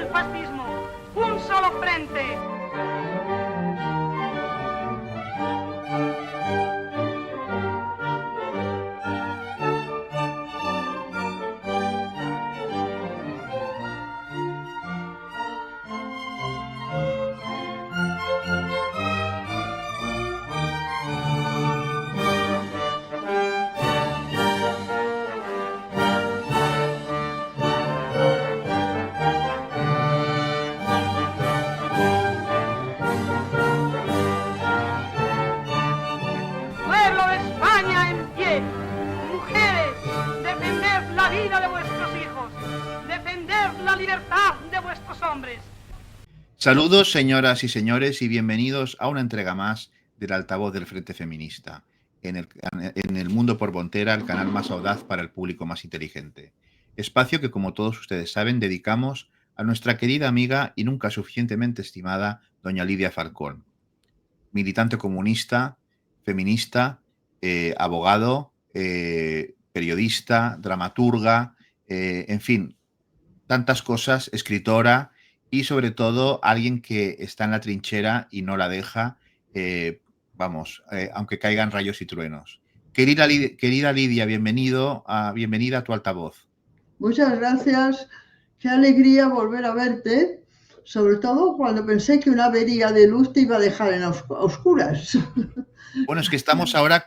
el fascismo. Un solo frente. Saludos, señoras y señores, y bienvenidos a una entrega más del altavoz del Frente Feminista, en el Mundo por Bontera, el canal más audaz para el público más inteligente. Espacio que, como todos ustedes saben, dedicamos a nuestra querida amiga y nunca suficientemente estimada doña Lidia Falcón, militante comunista, feminista, abogado, periodista, dramaturga, en fin, tantas cosas, escritora y sobre todo alguien que está en la trinchera y no la deja, aunque caigan rayos y truenos. Querida Lidia, bienvenida a tu altavoz. Muchas gracias, qué alegría volver a verte, sobre todo cuando pensé que una avería de luz te iba a dejar a oscuras. Bueno, es que estamos ahora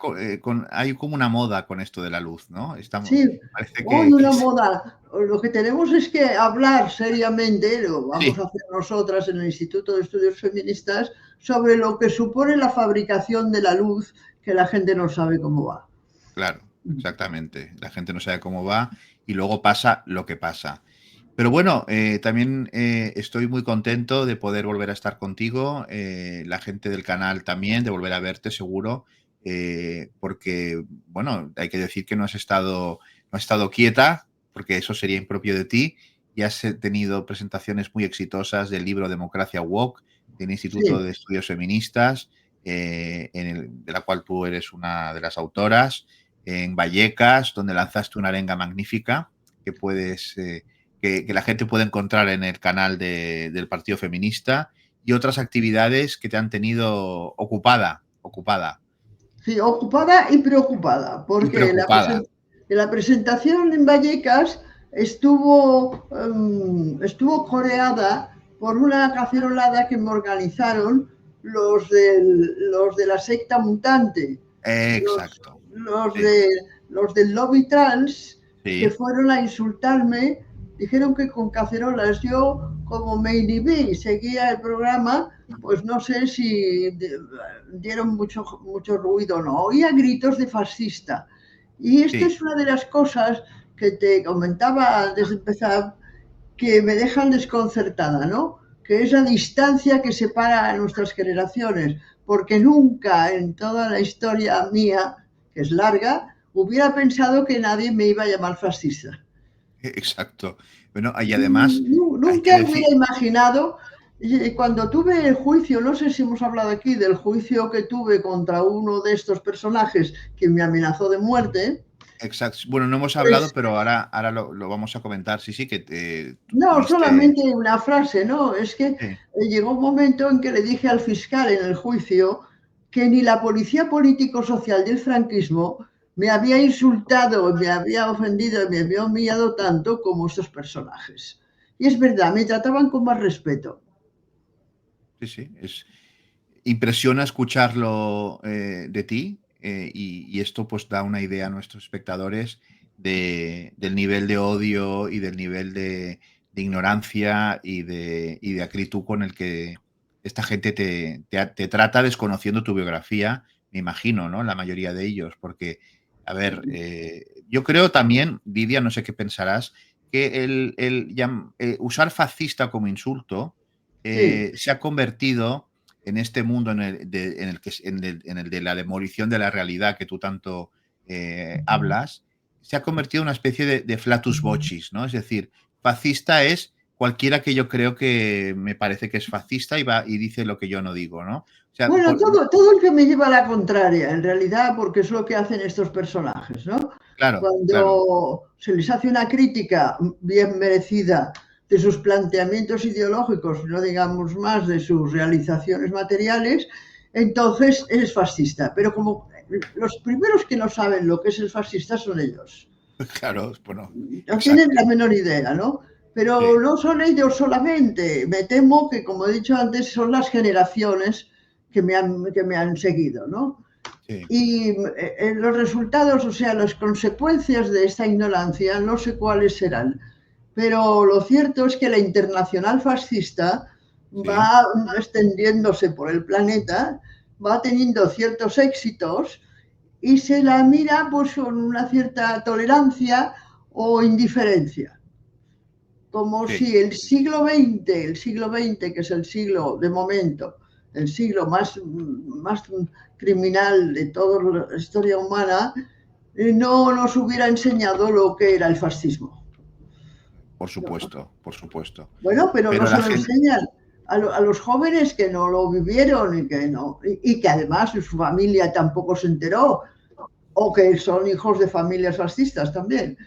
hay como una moda con esto de la luz, ¿no? Sí, hoy una moda. Lo que tenemos es que hablar seriamente, lo vamos a hacer nosotras en el Instituto de Estudios Feministas, sobre lo que supone la fabricación de la luz, que la gente no sabe cómo va. Claro, exactamente. La gente no sabe cómo va y luego pasa lo que pasa. Pero bueno, también estoy muy contento de poder volver a estar contigo, la gente del canal también, de volver a verte seguro, porque, bueno, hay que decir que no has estado quieta, porque eso sería impropio de ti, y has tenido presentaciones muy exitosas del libro Democracia Woke, del Instituto de Estudios Feministas, de la cual tú eres una de las autoras, en Vallecas, donde lanzaste una arenga magnífica que puedes... Que la gente puede encontrar en el canal del Partido Feminista, y otras actividades que te han tenido ocupada. Sí, ocupada y preocupada, porque la presentación en Vallecas estuvo coreada por una cacerolada que me organizaron los de la secta mutante. Exacto. Los del lobby trans, sí, que fueron a insultarme. Dijeron que con cacerolas. Yo, como me inhibí, seguía el programa, pues no sé si dieron mucho ruido o no. Oía gritos de fascista. Y esto es una de las cosas que te comentaba antes de empezar, que me dejan desconcertada, ¿no? Que es la distancia que separa a nuestras generaciones. Porque nunca en toda la historia mía, que es larga, hubiera pensado que nadie me iba a llamar fascista. Exacto. Bueno, y además... Nunca hubiera imaginado, cuando tuve el juicio, no sé si hemos hablado aquí del juicio que tuve contra uno de estos personajes que me amenazó de muerte. Exacto. Bueno, no hemos hablado, pero ahora lo vamos a comentar. Sí, que... No, solamente una frase, ¿no? Es que llegó un momento en que le dije al fiscal en el juicio que ni la policía político-social del franquismo me había insultado, me había ofendido, me había humillado tanto como estos personajes. Y es verdad, me trataban con más respeto. Sí, impresiona escucharlo de ti, y esto pues da una idea a nuestros espectadores del nivel de odio y del nivel de ignorancia y de acritud con el que esta gente te trata, desconociendo tu biografía, me imagino, ¿no? La mayoría de ellos, porque, a ver, yo creo también, Lidia, no sé qué pensarás, que usar fascista como insulto se ha convertido en este mundo en el de la demolición de la realidad que tú tanto hablas, se ha convertido en una especie de flatus vocis, ¿no? Es decir, fascista es cualquiera que yo creo que me parece que es fascista y dice lo que yo no digo, ¿no? O sea, bueno, todo el que me lleva a la contraria, en realidad, porque es lo que hacen estos personajes, ¿no? Claro. Cuando se les hace una crítica bien merecida de sus planteamientos ideológicos, no digamos más de sus realizaciones materiales, entonces eres fascista. Pero como los primeros que no saben lo que es el fascista son ellos. Claro, bueno, No tienen exacto. la menor idea, ¿no? Pero Sí, no son ellos solamente. Me temo que, como he dicho antes, son las generaciones que me han seguido, ¿no? sí, Y los resultados, o sea, las consecuencias de esta ignorancia, no sé cuáles serán. Pero lo cierto es que la internacional fascista sí, va extendiéndose por el planeta, va teniendo ciertos éxitos y se la mira pues con una cierta tolerancia o indiferencia. Como sí, si el siglo XX, que es el siglo de momento, el siglo más criminal de toda la historia humana, no nos hubiera enseñado lo que era el fascismo. por ¿No? supuesto, por supuesto. Bueno, pero no Pero se la lo gente, enseñan a los jóvenes que no lo vivieron y que no, y que además su familia tampoco se enteró, o que son hijos de familias fascistas también.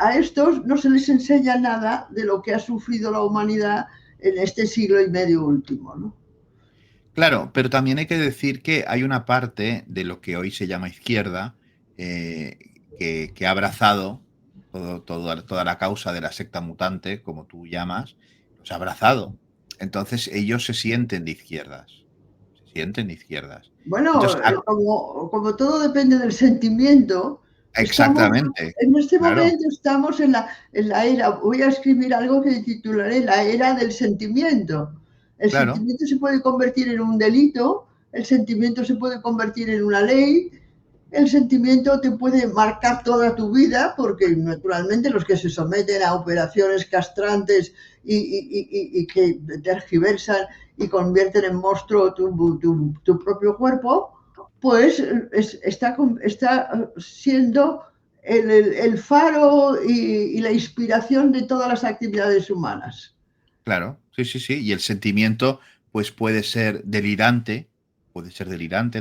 A estos no se les enseña nada de lo que ha sufrido la humanidad en este siglo y medio último, ¿no? claro, pero también hay que decir que hay una parte de lo que hoy se llama izquierda eh, que ha abrazado toda la causa de la secta mutante, como tú llamas, los ha abrazado. Entonces ellos se sienten de izquierdas, se sienten de izquierdas. Bueno, Entonces, como todo depende del sentimiento, estamos, exactamente, en este claro, momento estamos en la era, voy a escribir algo que titularé la era del sentimiento. El claro, sentimiento se puede convertir en un delito, el sentimiento se puede convertir en una ley, el sentimiento te puede marcar toda tu vida, porque naturalmente los que se someten a operaciones castrantes y que tergiversan y convierten en monstruo tu propio cuerpo, pues está siendo el faro y la inspiración de todas las actividades humanas. claro, sí, sí, sí. Y el sentimiento, pues puede ser delirante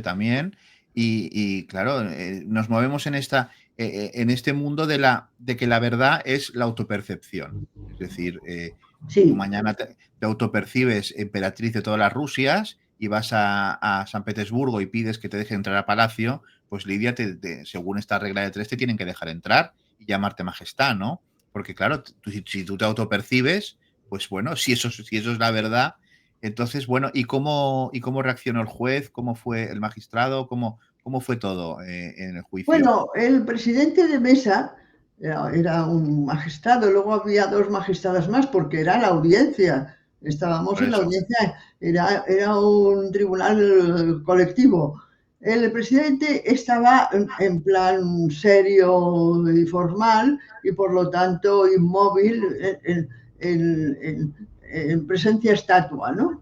también. Y claro, nos movemos en este mundo de que la verdad es la autopercepción. Es decir, si tú Sí, mañana te autopercibes emperatriz de todas las Rusias y vas a San Petersburgo y pides que te dejen entrar a Palacio, pues Lidia, según esta regla de tres, te tienen que dejar entrar y llamarte majestad, ¿no? Porque claro, si tú te autopercibes, pues bueno, si eso es la verdad, entonces, bueno, y cómo reaccionó el juez? ¿Cómo fue el magistrado? Cómo fue todo en el juicio? bueno, el presidente de mesa era un magistrado, luego había dos magistradas más porque era la audiencia, estábamos Por en la eso. audiencia, era un tribunal colectivo. El presidente estaba en plan serio y formal y por lo tanto inmóvil en presencia estatua, ¿no?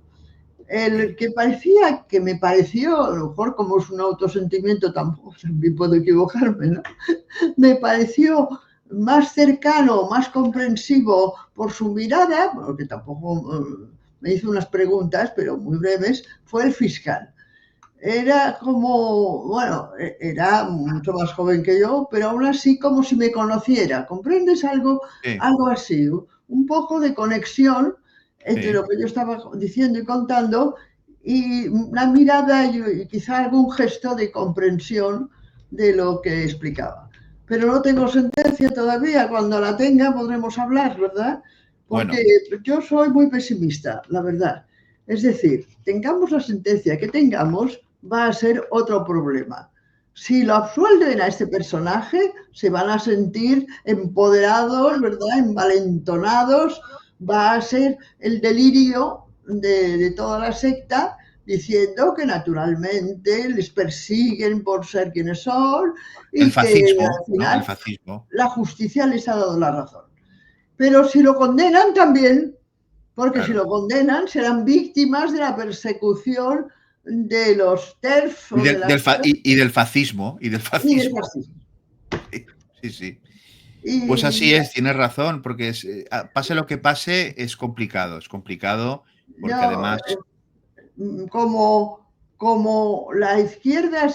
Sí, El que parecía, que me pareció, a lo mejor como es un autosentimiento, tampoco también puedo equivocarme, ¿no? Me pareció más cercano, más comprensivo por su mirada, porque tampoco me hizo unas preguntas, pero muy breves, fue el fiscal. Era como, bueno, era mucho más joven que yo, pero aún así como si me conociera. ¿Comprendes algo, sí, algo así? Un poco de conexión entre sí. lo que yo estaba diciendo y contando y una mirada y quizá algún gesto de comprensión de lo que explicaba. Pero no tengo sentencia todavía. Cuando la tenga podremos hablar, ¿verdad? Porque Bueno, yo soy muy pesimista, la verdad. Es decir, tengamos la sentencia que tengamos, va a ser otro problema. Si lo absuelven a este personaje, se van a sentir empoderados, ¿verdad? Envalentonados, va a ser el delirio de toda la secta diciendo que naturalmente les persiguen por ser quienes son el y que fascismo, al ¿no? El final fascismo, la justicia les ha dado la razón. Pero si lo condenan también, porque si claro. lo condenan serán víctimas de la persecución de los TERF o de las TERF Y del fascismo, y del y del fascismo. fascismo. Sí, sí, sí. Pues así Y es, tienes razón, porque pase lo que pase, es complicado porque no, además, como, como la izquierda,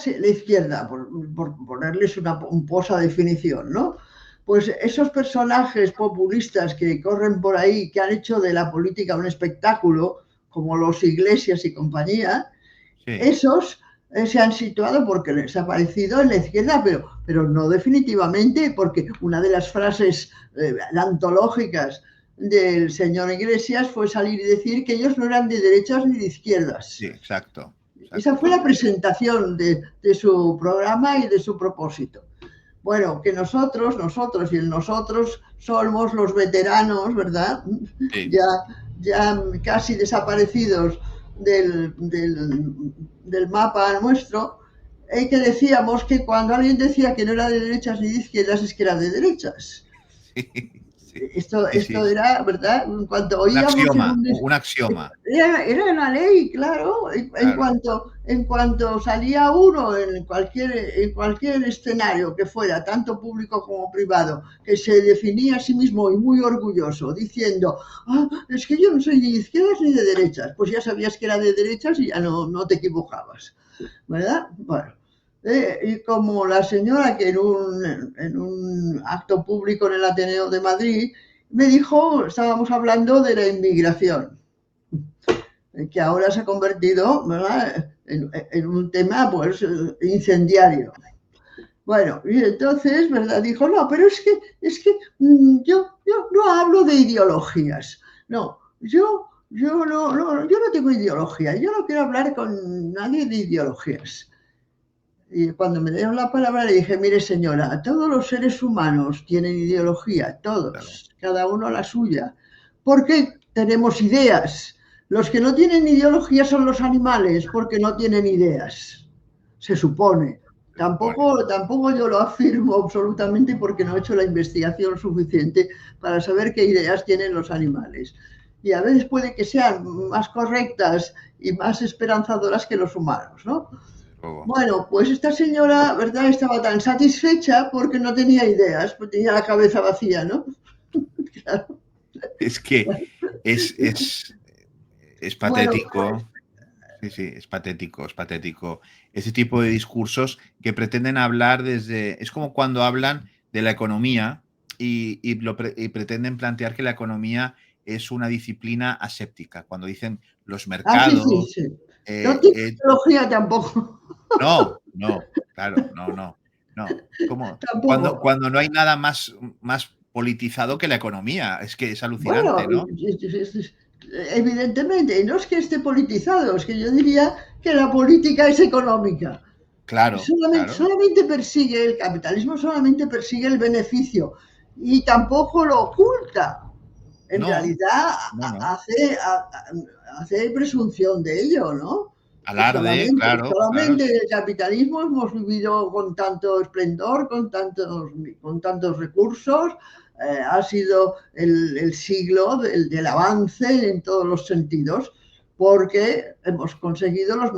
por ponerles una pomposa definición, ¿no? pues esos personajes populistas que corren por ahí, que han hecho de la política un espectáculo, como los Iglesias y compañía, Sí, esos se han situado porque les ha parecido en la izquierda, pero no definitivamente, porque una de las frases antológicas del señor Iglesias fue salir y decir que ellos no eran de derechas ni de sí, izquierdas. exacto, Esa fue exacto. la presentación de su programa y de su propósito. Bueno, que nosotros y el nosotros somos los veteranos, ¿verdad? Sí, Ya, ya casi desaparecidos del mapa nuestro, que decíamos que cuando alguien decía que no era de derechas ni de izquierdas, es que era de derechas. sí, sí, sí, Esto sí. era, ¿verdad? En cuanto Un oíamos en axioma, un un axioma, era una ley, claro. claro. En cuanto salía uno en cualquier escenario que fuera, tanto público como privado, que se definía a sí mismo y muy orgulloso, diciendo, ah, es que yo no soy ni de izquierdas ni de derechas, pues ya sabías que era de derechas y ya no te equivocabas, ¿verdad? Bueno. Y como la señora que en un acto público en el Ateneo de Madrid me dijo, estábamos hablando de la inmigración, que ahora se ha convertido, ¿verdad?, en un tema pues incendiario. Bueno, y entonces, ¿verdad? Dijo, no, pero yo no hablo de ideologías. No, yo no tengo ideología. Yo no quiero hablar con nadie de ideologías. Y cuando me dieron la palabra le dije, mire señora, todos los seres humanos tienen ideología, Claro, todos, cada uno la suya. Porque tenemos ideas. Los que no tienen ideología son los animales, porque no tienen ideas, se supone. se supone. Tampoco yo lo afirmo absolutamente porque no he hecho la investigación suficiente para saber qué ideas tienen los animales. Y a veces puede que sean más correctas y más esperanzadoras que los humanos, ¿no? Desde luego. Bueno, pues esta señora, ¿verdad? Estaba tan satisfecha porque no tenía ideas, pues tenía la cabeza vacía, ¿no? Claro. Es que es, es, es Bueno, pues, patético. Sí, sí, es patético, es patético. Ese tipo de discursos que pretenden hablar desde... Es como cuando hablan de la economía y pretenden plantear que la economía es una disciplina aséptica. Cuando dicen los sí, sí, mercados... sí. No eh, tiene eh, ideología tampoco. no, no, claro, no, no, no. Como Tampoco. cuando no hay nada más politizado que la economía. Es que es alucinante, Bueno, ¿no? evidentemente, no es que esté politizado, es que yo diría que la política es económica. Claro, claro. Solamente persigue, el capitalismo solamente persigue el beneficio y tampoco lo oculta. En No, realidad no, no. hace presunción de ello, ¿no? Alarde, claro, claro. Solamente el capitalismo hemos vivido con tanto esplendor, con tantos recursos, ha sido el siglo del avance en todos los sentidos, porque hemos conseguido los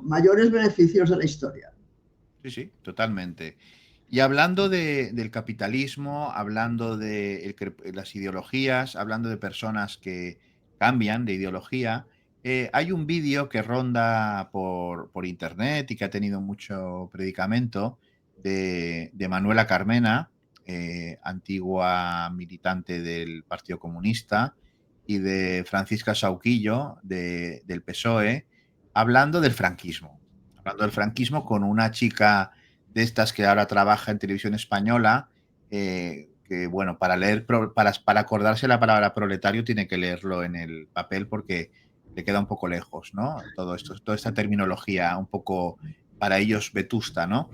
mayores beneficios de la historia. Sí, sí, totalmente. Y hablando del capitalismo, hablando de las ideologías, hablando de personas que cambian de ideología, hay un vídeo que ronda por internet y que ha tenido mucho predicamento de Manuela Carmena, antigua militante del Partido Comunista, y de Francisca Sauquillo, del PSOE, hablando del franquismo. Hablando del franquismo con una chica de estas que ahora trabaja en televisión española, que bueno, para acordarse la palabra proletario tiene que leerlo en el papel porque le queda un poco lejos, ¿no? Todo esto, toda esta terminología un poco para ellos vetusta, ¿no?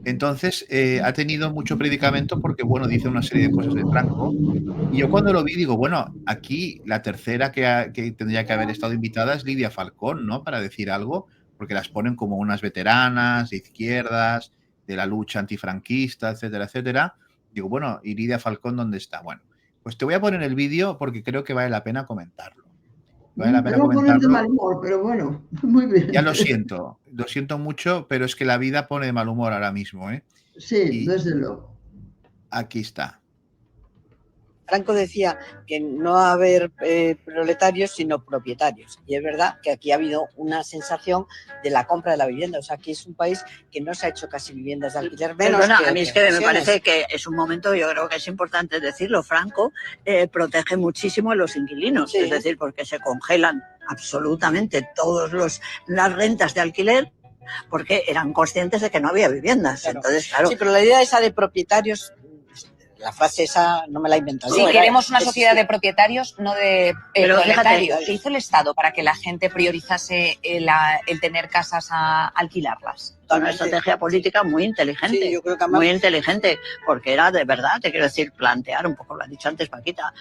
Entonces, ha tenido mucho predicamento porque, bueno, dice una serie de cosas de Franco. Y yo cuando lo vi digo, bueno, aquí la tercera que tendría que haber estado invitada es Lidia Falcón, ¿no? Para decir algo, porque las ponen como unas veteranas de izquierdas, de la lucha antifranquista, etcétera, etcétera. Digo, bueno, ¿y Lidia Falcón dónde está? Bueno, pues te voy a poner el vídeo porque creo que vale la pena comentarlo. Vale la Me pena voy a poner de mal comentarlo. humor, pero bueno, muy bien. Ya lo siento mucho, pero es que la vida pone de mal humor ahora mismo, ¿eh? Sí, Y desde luego. aquí está. Franco decía que no va a haber proletarios, sino propietarios. Y es verdad que aquí ha habido una sensación de la compra de la vivienda. O sea, aquí es un país que no se ha hecho casi viviendas de alquiler. Menos Perdona, que a mí es que me regiones. parece que es un momento, yo creo que es importante decirlo, Franco protege muchísimo a los inquilinos, Sí. es decir, porque se congelan absolutamente todas las rentas de alquiler porque eran conscientes de que no había viviendas. Claro. Entonces, claro. Sí, pero la idea esa de propietarios, la frase esa no me la he inventado. Sí, yo, queremos una sociedad de propietarios, no de Pero proletarios. fíjate, ¿Qué hizo el Estado para que la gente priorizase el tener casas a alquilarlas? Una estrategia política muy inteligente, Sí, yo creo que además, muy inteligente, porque era de verdad, te quiero decir, plantear un poco, lo ha dicho antes Paquita,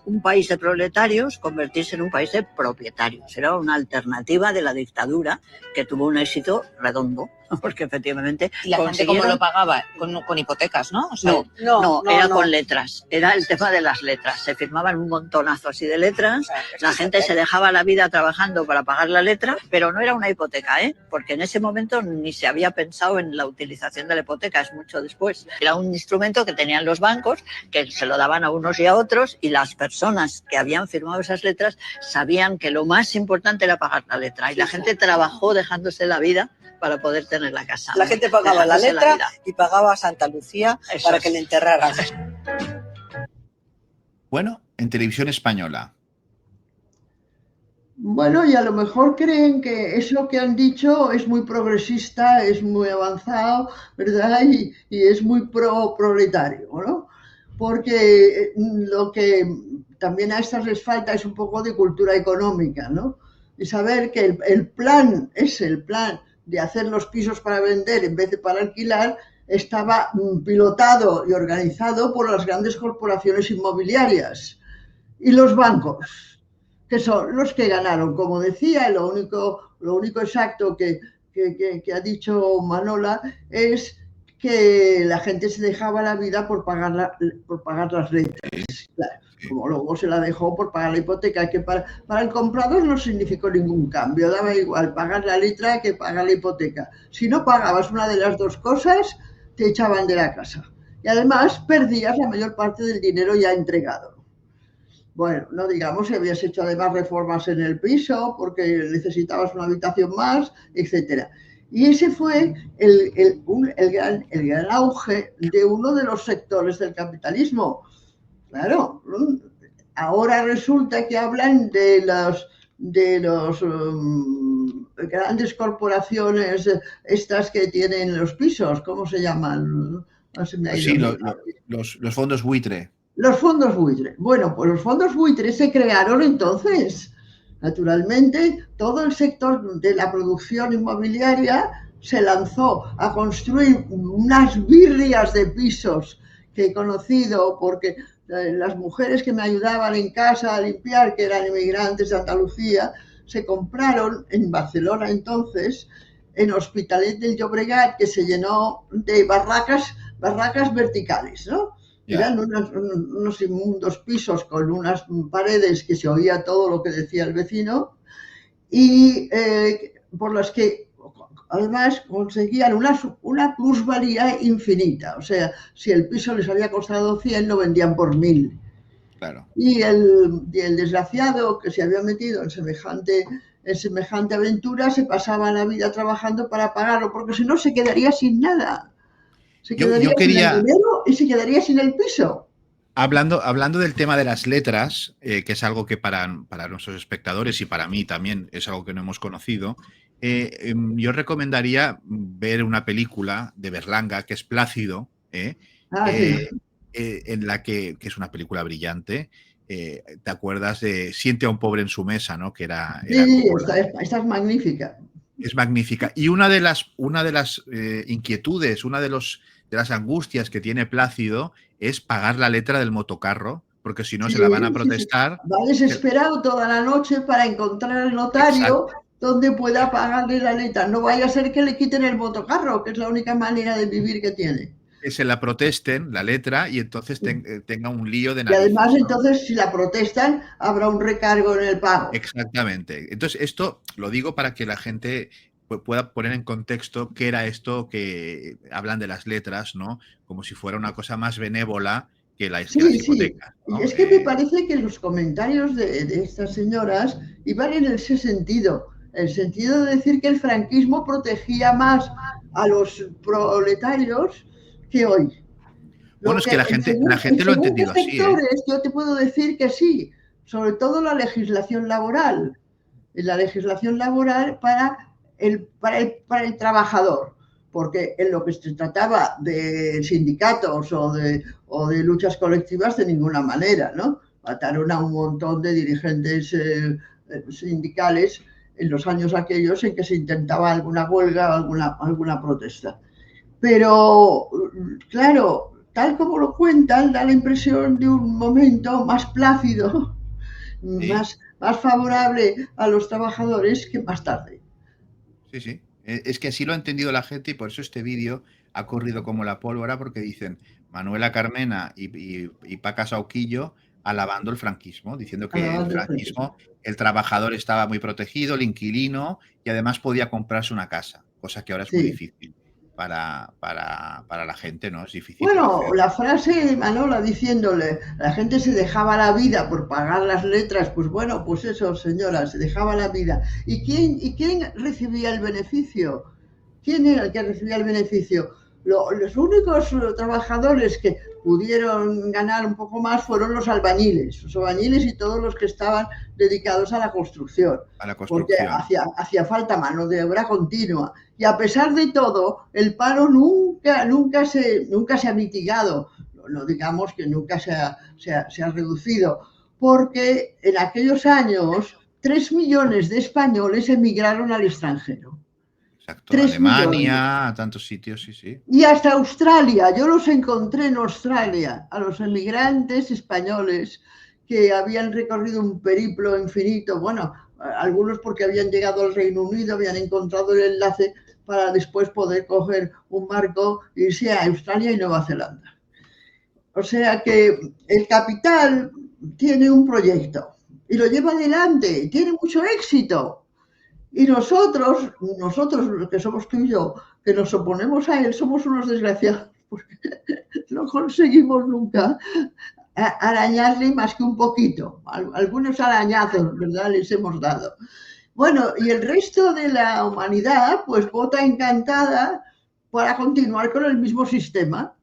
un país de proletarios convertirse en un país de propietarios. Era una alternativa de la dictadura que tuvo un éxito redondo, porque efectivamente ¿Y la gente cómo lo pagaba? Con hipotecas, ¿no? O sea, no, era con letras, era el tema de las letras. Se firmaban un montonazo así de letras, la gente se dejaba la vida trabajando para pagar la letra, pero no era una hipoteca, porque en ese momento ni se había pensado en la utilización de la hipoteca, es mucho después. Era un instrumento que tenían los bancos, que se lo daban a unos y a otros, y las personas que habían firmado esas letras sabían que lo más importante era pagar la letra, y la gente trabajó dejándose la vida para poder tener la casa. la gente pagaba la letra y pagaba a Santa Lucía para que le enterraran. Bueno, en televisión española. Bueno, y a lo mejor creen que eso que han dicho es muy progresista, es muy avanzado, ¿verdad? Y es muy proletario, ¿no? Porque lo que también a estas les falta es un poco de cultura económica, ¿no? Y saber que el plan es el plan de hacer los pisos para vender en vez de para alquilar, estaba pilotado y organizado por las grandes corporaciones inmobiliarias y los bancos, que son los que ganaron. Como decía, lo único exacto que ha dicho Manola es que la gente se dejaba la vida por pagar las letras. Claro, como luego se la dejó por pagar la hipoteca, que para el comprador no significó ningún cambio, daba igual pagar la letra que pagar la hipoteca. Si no pagabas una de las dos cosas, te echaban de la casa. Y además perdías la mayor parte del dinero ya entregado. Bueno, no digamos si habías hecho además reformas en el piso porque necesitabas una habitación más, etcétera. Y ese fue el gran auge de uno de los sectores del capitalismo. Claro, ahora resulta que hablan de los grandes corporaciones estas que tienen los pisos, ¿cómo se llaman? No se me ha ido. Sí, los fondos buitre. Los fondos buitre. Bueno, pues los fondos buitre se crearon entonces. Naturalmente, todo el sector de la producción inmobiliaria se lanzó a construir unas birrias de pisos que he conocido porque las mujeres que me ayudaban en casa a limpiar, que eran inmigrantes de Andalucía, se compraron en Barcelona entonces, en Hospitalet del Llobregat, que se llenó de barracas verticales, ¿no? Eran unos inmundos pisos con unas paredes que se oía todo lo que decía el vecino y por las que además conseguían una plusvalía infinita. O sea, si el piso les había costado 100, lo vendían por 1000. Claro. Y el desgraciado que se había metido en semejante aventura se pasaba la vida trabajando para pagarlo, porque si no se quedaría sin nada. Se quedaría sin el dinero y se quedaría sin el piso. Hablando del tema de las letras, que es algo que para nuestros espectadores y para mí también es algo que no hemos conocido, yo recomendaría ver una película de Berlanga que es Plácido, sí. En la que es una película brillante. ¿Te acuerdas de Siente a un pobre en su mesa, ¿no? Que era sí, esta es magnífica. Es magnífica. Y una de las inquietudes, una de las angustias que tiene Plácido es pagar la letra del motocarro, porque si no se la van a protestar. Sí. Va desesperado toda la noche para encontrar al notario donde pueda pagarle la letra. No vaya a ser que le quiten el motocarro, que es la única manera de vivir que tiene. Que se la protesten, la letra, y entonces tenga un lío de narices. Y además, entonces, si la protestan, habrá un recargo en el pago. Exactamente. Entonces, esto lo digo para que la gente pueda poner en contexto qué era esto que hablan de las letras, ¿no? Como si fuera una cosa más benévola que las Sí, sí. hipotecas, Y ¿no? es que me parece que los comentarios de estas señoras iban en ese sentido, el sentido de decir que el franquismo protegía más a los proletarios que hoy. Bueno, Lo es que que la en gente lo ha según qué entendido así, ¿eh? sectores yo te puedo decir que sí, sobre todo la legislación laboral. La legislación laboral para el trabajador, porque en lo que se trataba de sindicatos o de luchas colectivas de ninguna manera, ¿no? Mataron a un montón de dirigentes sindicales en los años aquellos en que se intentaba alguna huelga, alguna protesta. Pero, claro, tal como lo cuentan, da la impresión de un momento más plácido, Sí, más favorable a los trabajadores que más tarde. sí, sí. Es que así lo ha entendido la gente y por eso este vídeo ha corrido como la pólvora porque dicen Manuela Carmena y Paca Sauquillo alabando el franquismo, diciendo que el Alabando el franquismo. franquismo, el trabajador estaba muy protegido, el inquilino y además podía comprarse una casa, cosa que ahora es muy Sí. difícil para la gente, ¿no? Es difícil de Bueno, hacer. la frase de Manola diciéndole, la gente se dejaba la vida por pagar las letras, pues bueno, pues eso, señora, se dejaba la vida. ¿Y quién recibía el beneficio? ¿Quién era el que recibía el beneficio? Los únicos trabajadores que pudieron ganar un poco más fueron los albañiles y todos los que estaban dedicados a la construcción, A la porque construcción. hacía falta mano de obra continua. Y a pesar de todo, el paro nunca se ha mitigado, no digamos que nunca se ha reducido, porque en aquellos años 3 millones de españoles emigraron al extranjero. Exacto. 3 millones. Alemania, a tantos sitios, sí, sí. Y hasta Australia, yo los encontré en Australia, a los emigrantes españoles que habían recorrido un periplo infinito, bueno, algunos porque habían llegado al Reino Unido, habían encontrado el enlace para después poder coger un barco e irse a Australia y Nueva Zelanda. O sea que el capital tiene un proyecto y lo lleva adelante, tiene mucho éxito. Y nosotros que somos tú y yo, que nos oponemos a él, somos unos desgraciados, porque no conseguimos nunca arañarle más que un poquito. Algunos arañazos, ¿verdad?, les hemos dado. Bueno, y el resto de la humanidad, pues vota encantada para continuar con el mismo sistema.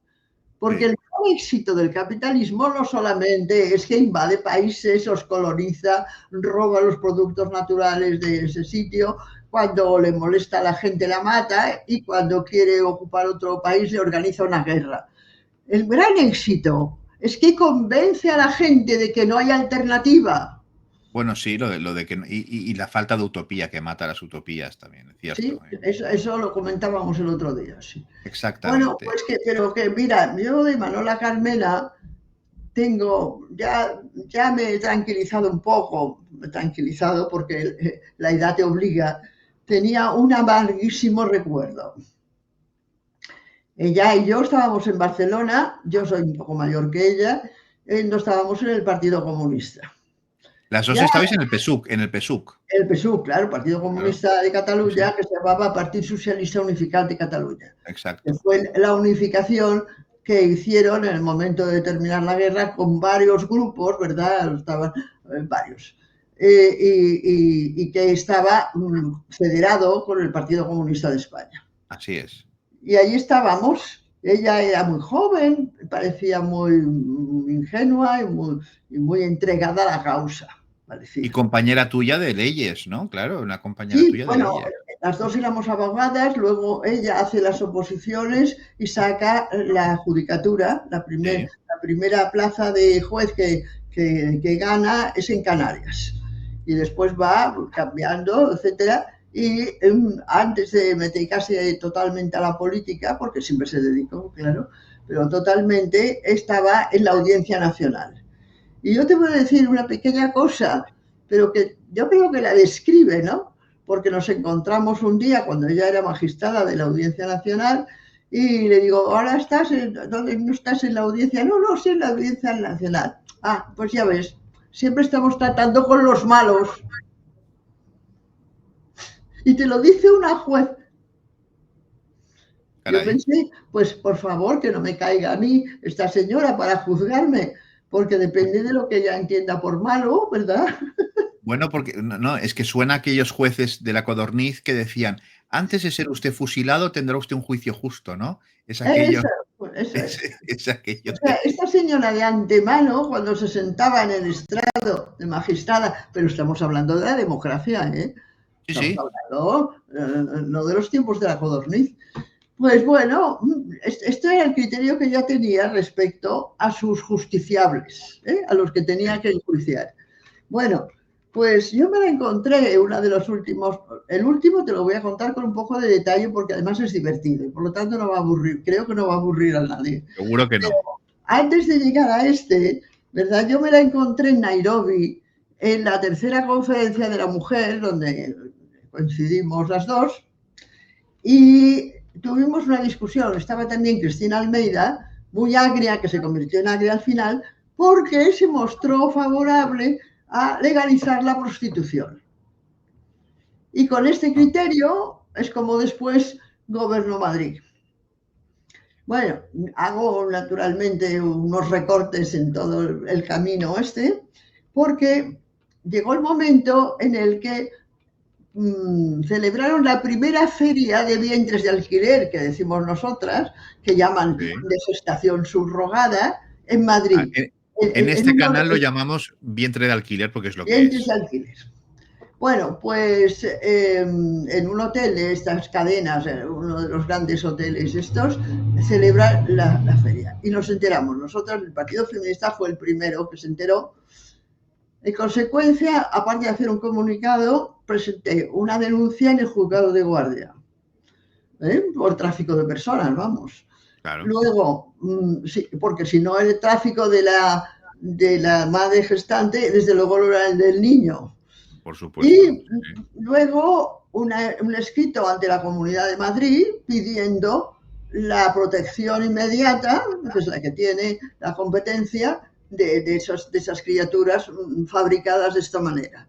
Porque el gran éxito del capitalismo no solamente es que invade países, los coloniza, roba los productos naturales de ese sitio, cuando le molesta a la gente la mata y cuando quiere ocupar otro país le organiza una guerra. El gran éxito es que convence a la gente de que no hay alternativa. Bueno, sí, lo de que y la falta de utopía que mata las utopías también, es Sí, cierto, ¿eh? eso lo comentábamos el otro día, sí. Bueno, Exactamente. pues pero que mira, yo de Manola Carmena ya me he tranquilizado un poco, porque la edad te obliga, tenía un amarguísimo recuerdo. Ella y yo estábamos en Barcelona, yo soy un poco mayor que ella, no estábamos en el Partido Comunista. Las dos Ya estabais en el PSUC, en el PSUC. el PSUV, claro, Partido Claro, Comunista de sí, Cataluña, sí, que se llamaba Partido Socialista Unificat de Cataluña, que exacto. fue la unificación que hicieron en el momento de terminar la guerra con varios grupos, ¿verdad? Estaban varios. Y que estaba federado con el Partido Comunista de España. Así es. Y allí estábamos. Ella era muy joven, parecía muy ingenua y muy entregada a la causa, Y parecía. compañera tuya de leyes, ¿no? Claro, una compañera Sí, tuya de bueno, leyes. las dos éramos abogadas, luego ella hace las oposiciones y saca la judicatura, la Sí. primera plaza de juez que gana es en Canarias. Y después va cambiando, etcétera. Y antes de dedicarse totalmente a la política, porque siempre se dedicó, claro, pero totalmente estaba en la Audiencia Nacional. Y yo te voy a decir una pequeña cosa, pero que yo creo que la describe, ¿no? Porque nos encontramos un día cuando ella era magistrada de la Audiencia Nacional y le digo, ¿ahora dónde no estás en la audiencia? No, no, sí en la Audiencia Nacional. Ah, pues ya ves, siempre estamos tratando con los malos. Y te lo dice una juez. Yo pensé, pues por favor, que no me caiga a mí esta señora para juzgarme, porque depende de lo que ella entienda por malo, ¿verdad? Bueno, porque no, es que suena a aquellos jueces de la Codorniz que decían, antes de ser usted fusilado tendrá usted un juicio justo, ¿no? Es aquello, Eso es. es aquello O sea, esta señora de antemano, cuando se sentaba en el estrado de magistrada, pero estamos hablando de la democracia, ¿eh? Sí, Estamos sí. hablando no de los tiempos de la Codorniz. Pues bueno, este era el criterio que yo tenía respecto a sus justiciables, ¿eh? A los que tenía que enjuiciar. Bueno, pues yo me la encontré, una de los últimos, el último te lo voy a contar con un poco de detalle porque además es divertido y por lo tanto no va a aburrir, creo que no va a aburrir a nadie. Seguro que no. Pero antes de llegar a este, ¿verdad? Yo me la encontré en Nairobi, en la tercera conferencia de la mujer, donde coincidimos las dos, y tuvimos una discusión. Estaba también Cristina Almeida, muy agria, que se convirtió en agria al final, porque se mostró favorable a legalizar la prostitución. Y con este criterio es como después gobernó Madrid. Bueno, hago naturalmente unos recortes en todo el camino porque llegó el momento en el que celebraron la primera feria de vientres de alquiler, que decimos nosotras, que llaman de gestación subrogada, en Madrid. En este canal lo llamamos vientre de alquiler porque es lo que es. Vientres de alquiler. Bueno, pues en un hotel de estas cadenas, uno de los grandes hoteles estos, celebra la feria. Y nos enteramos. Nosotros, el Partido Feminista fue el primero que se enteró. En consecuencia, aparte de hacer un comunicado, presenté una denuncia en el juzgado de guardia, por tráfico de personas, vamos. Claro. Luego, sí, porque si no el tráfico de la madre gestante, desde luego lo era el del niño. Por supuesto. Y luego un escrito ante la Comunidad de Madrid pidiendo la protección inmediata, que es la que tiene la competencia de esas criaturas fabricadas de esta manera.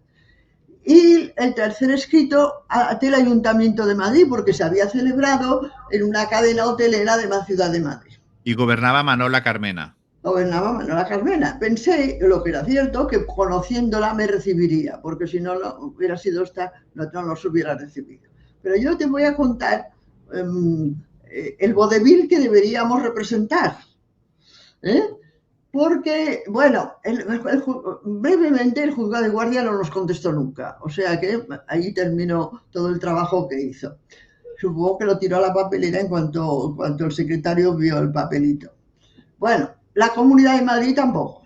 Y el tercer escrito ante el Ayuntamiento de Madrid, porque se había celebrado en una cadena hotelera de la ciudad de Madrid. Y gobernaba Manola Carmena. Gobernaba Manola Carmena. Pensé, lo que era cierto, que conociéndola me recibiría, porque si no hubiera sido esta, no nos hubiera recibido. Pero yo te voy a contar el vodevil que deberíamos representar. Porque, bueno, brevemente el juzgado de guardia no nos contestó nunca. O sea que ahí terminó todo el trabajo que hizo. Supongo que lo tiró a la papelera en cuanto el secretario vio el papelito. Bueno, la Comunidad de Madrid tampoco.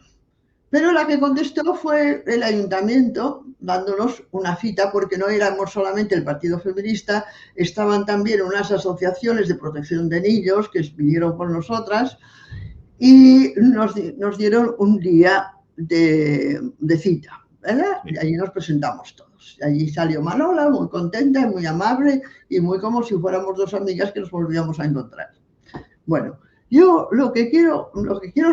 Pero la que contestó fue el ayuntamiento, dándonos una cita, porque no éramos solamente el Partido Feminista, estaban también unas asociaciones de protección de niños que vinieron con nosotras y nos dieron un día de cita, ¿verdad? Y allí nos presentamos todos. Y allí salió Manola, muy contenta y muy amable y muy como si fuéramos dos amigas que nos volvíamos a encontrar. Bueno, yo lo que quiero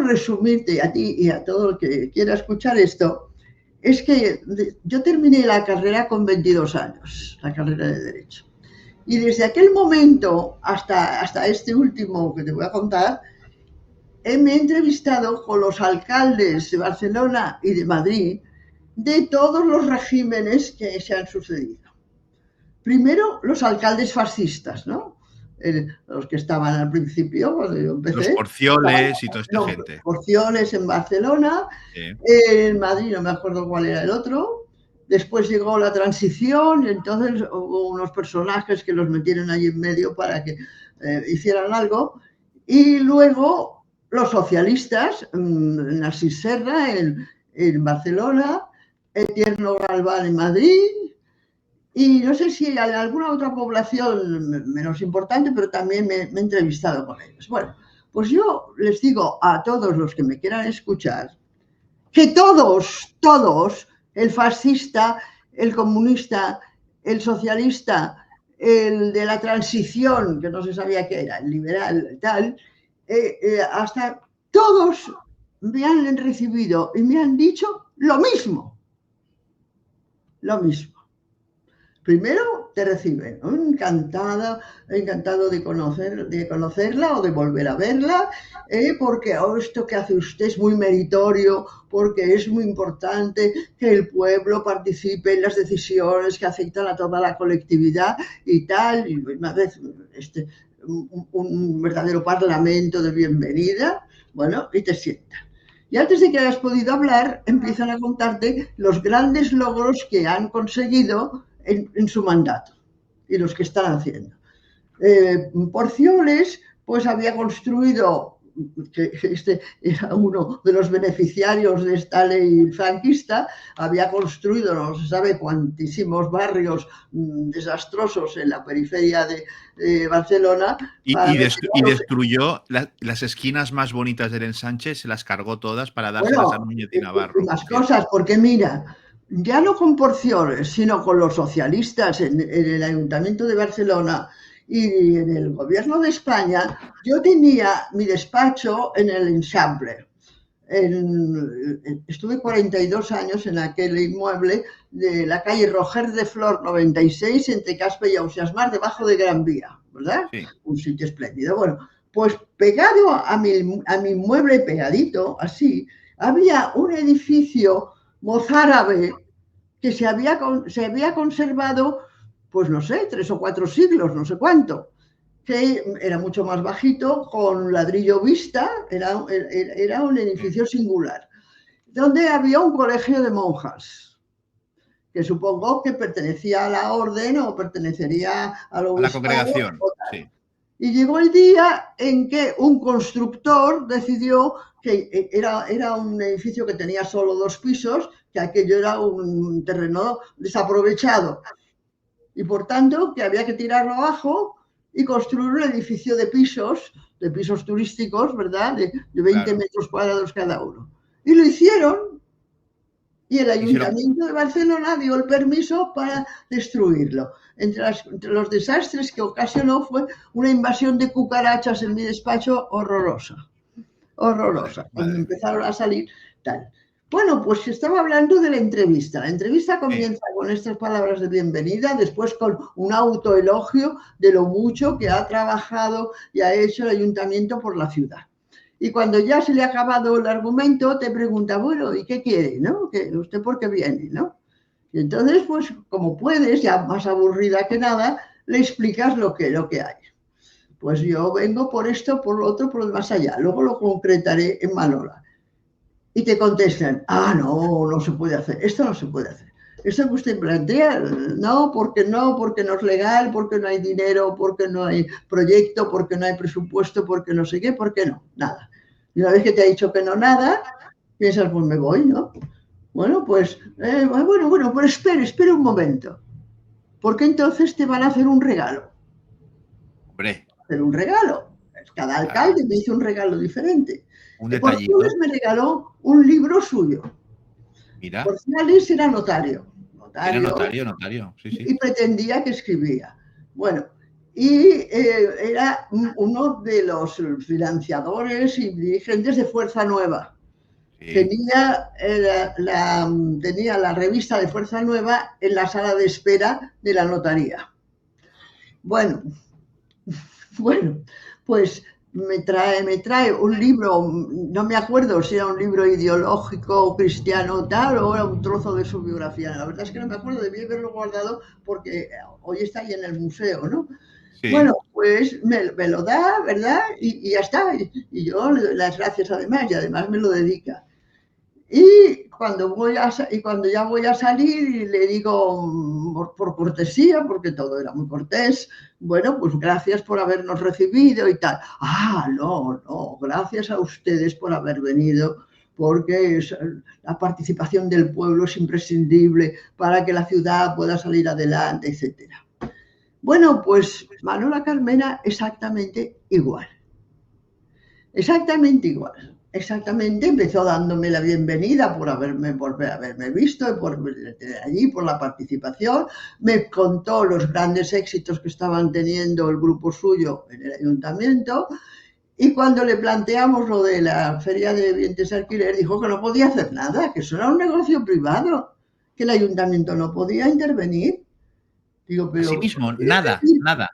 resumirte a ti y a todo el que quiera escuchar esto es que yo terminé la carrera con 22 años, la carrera de Derecho. Y desde aquel momento hasta este último que te voy a contar, me he entrevistado con los alcaldes de Barcelona y de Madrid de todos los regímenes que se han sucedido. Primero, los alcaldes fascistas, ¿no? Los que estaban al principio, cuando yo empecé. Los Porcioles y toda esta gente. Los Porcioles en Barcelona, en Madrid no me acuerdo cuál era el otro. Después llegó la transición y entonces hubo unos personajes que los metieron allí en medio para que hicieran algo. Y luego los socialistas, Narcís Serra en Barcelona, Tierno Galván en Madrid, y no sé si hay alguna otra población menos importante, pero también me he entrevistado con ellos. Bueno, pues yo les digo a todos los que me quieran escuchar que todos, el fascista, el comunista, el socialista, el de la transición, que no se sabía qué era, el liberal, tal, hasta todos me han recibido y me han dicho lo mismo. Primero te reciben, ¿no? Encantado de conocerla o de volver a verla, porque esto que hace usted es muy meritorio, porque es muy importante que el pueblo participe en las decisiones que afectan a toda la colectividad y tal. Y una vez un verdadero parlamento de bienvenida, bueno, y te sientas. Y antes de que hayas podido hablar, empiezan a contarte los grandes logros que han conseguido en su mandato y los que están haciendo. Porcioles, pues había construido, que este era uno de los beneficiarios de esta ley franquista, había construido no se sabe cuantísimos barrios desastrosos en la periferia de Barcelona. Y destruyó las esquinas más bonitas del ensanche, se las cargó todas para dárselas a Núñez y Navarro. Y más cosas, porque mira, ya no con Porcioles, sino con los socialistas en el Ayuntamiento de Barcelona y en el Gobierno de España, yo tenía mi despacho en el Eixample. Estuve 42 años en aquel inmueble de la calle Roger de Flor 96, entre Caspe y Ausiasmar, debajo de Gran Vía, ¿verdad? Sí. Un sitio espléndido. Bueno, pues pegado a mi inmueble, pegadito, así, había un edificio mozárabe que se había conservado, pues no sé, 3 o 4 siglos, no sé cuánto, que era mucho más bajito, con ladrillo vista, era un edificio singular, donde había un colegio de monjas, que supongo que pertenecía a la orden o pertenecería a la congregación. Sí. Y llegó el día en que un constructor decidió que era un edificio que tenía solo 2 pisos, que aquello era un terreno desaprovechado. Y por tanto, que había que tirarlo abajo y construir un edificio de pisos turísticos, ¿verdad? De 20 metros cuadrados cada uno. Y lo hicieron. Y el Ayuntamiento de Barcelona dio el permiso para destruirlo. Entre los desastres que ocasionó fue una invasión de cucarachas en mi despacho horrorosa. Horrorosa. Cuando empezaron a salir tal. Bueno, pues estaba hablando de la entrevista. La entrevista comienza con estas palabras de bienvenida, después con un autoelogio de lo mucho que ha trabajado y ha hecho el ayuntamiento por la ciudad. Y cuando ya se le ha acabado el argumento, te pregunta, bueno, ¿y qué quiere? ¿No? ¿Usted por qué viene? ¿No? Y entonces, pues, como puedes, ya más aburrida que nada, le explicas lo que hay. Pues yo vengo por esto, por lo otro, por lo más allá. Luego lo concretaré en Manola. Y te contestan, no se puede hacer, esto no se puede hacer. Esto que usted plantea, no, porque no es legal, porque no hay dinero, porque no hay proyecto, porque no hay presupuesto, porque no sé qué, porque no, nada. Y una vez que te ha dicho que no, nada, piensas, pues me voy, ¿no? Bueno, pues, pero espera un momento. Porque entonces te van a hacer un regalo. Hombre. Hacer un regalo. Cada alcalde me hizo un regalo diferente. Un detallito. Porcioles me regaló un libro suyo. Mira. Porcioles era notario. Era notario, sí. Y pretendía que escribía. Bueno, y era uno de los financiadores y dirigentes de Fuerza Nueva. Sí. Tenía la revista de Fuerza Nueva en la sala de espera de la notaría. Bueno, pues me trae un libro, no me acuerdo si era un libro ideológico, cristiano tal, o era un trozo de su biografía. La verdad es que no me acuerdo, debí haberlo guardado porque hoy está ahí en el museo, ¿no? Sí. Bueno, pues me lo da, ¿verdad? Y ya está. Y yo le doy las gracias además, y además me lo dedica. Y cuando ya voy a salir y le digo por cortesía, porque todo era muy cortés, bueno, pues gracias por habernos recibido y tal. No, gracias a ustedes por haber venido, porque la participación del pueblo es imprescindible para que la ciudad pueda salir adelante, etc. Bueno, pues Manola Carmena exactamente igual. Exactamente, empezó dándome la bienvenida por haberme visto y por allí, por la participación. Me contó los grandes éxitos que estaban teniendo el grupo suyo en el ayuntamiento. Y cuando le planteamos lo de la feria de bienes de alquiler, dijo que no podía hacer nada, que eso era un negocio privado, que el ayuntamiento no podía intervenir. Digo, Así pero mismo, ¿quieres nada, decir? nada.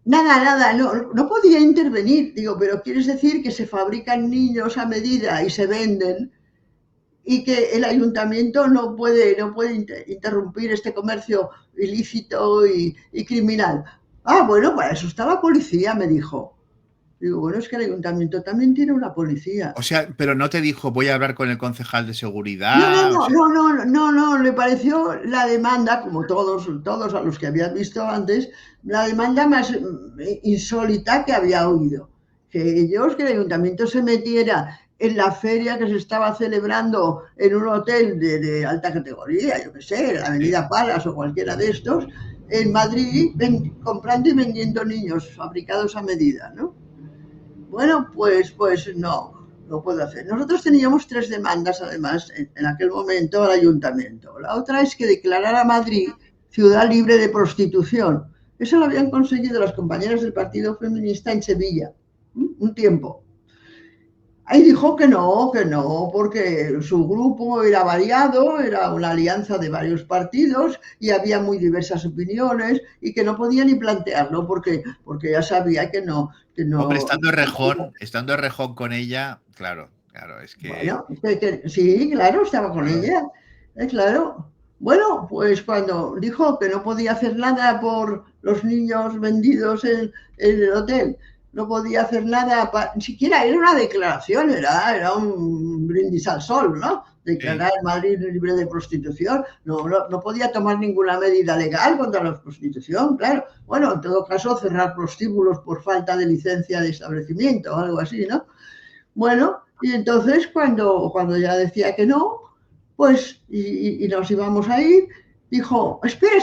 Nada, no podía intervenir. Digo, pero ¿quieres decir que se fabrican niños a medida y se venden y que el ayuntamiento no puede interrumpir este comercio ilícito y criminal? Ah, bueno, para eso está la policía, me dijo. Digo, bueno, es que el ayuntamiento también tiene una policía. O sea, pero no te dijo, voy a hablar con el concejal de No, no, seguridad. O no, sea, no, no, no, no, le pareció la demanda, como todos a los que habían visto antes, la demanda más insólita que había oído. Que el ayuntamiento se metiera en la feria que se estaba celebrando en un hotel de alta categoría, yo qué sé, la sí. Avenida Palas o cualquiera de estos, en Madrid, comprando y vendiendo niños fabricados a medida, ¿no? Bueno, pues no puedo hacer. Nosotros teníamos 3 demandas, además, en aquel momento al ayuntamiento. La otra es que declarara Madrid ciudad libre de prostitución. Eso lo habían conseguido las compañeras del Partido Feminista en Sevilla, un tiempo. Ahí dijo que no, porque su grupo era variado, era una alianza de varios partidos y había muy diversas opiniones y que no podía ni plantearlo porque ya sabía que Hombre, no. estando en Rejón con ella, claro, es que. Bueno, sí, claro, estaba con Claro. ella, claro. Bueno, pues cuando dijo que no podía hacer nada por los niños vendidos en el hotel, no podía hacer nada, ni siquiera era una declaración, era un brindis al sol, ¿no? Sí. Declarar Madrid libre de prostitución, no podía tomar ninguna medida legal contra la prostitución, claro. Bueno, en todo caso, cerrar prostíbulos por falta de licencia de establecimiento o algo así, ¿no? Bueno, y entonces cuando ya decía que no, pues, y nos íbamos a ir, dijo, espera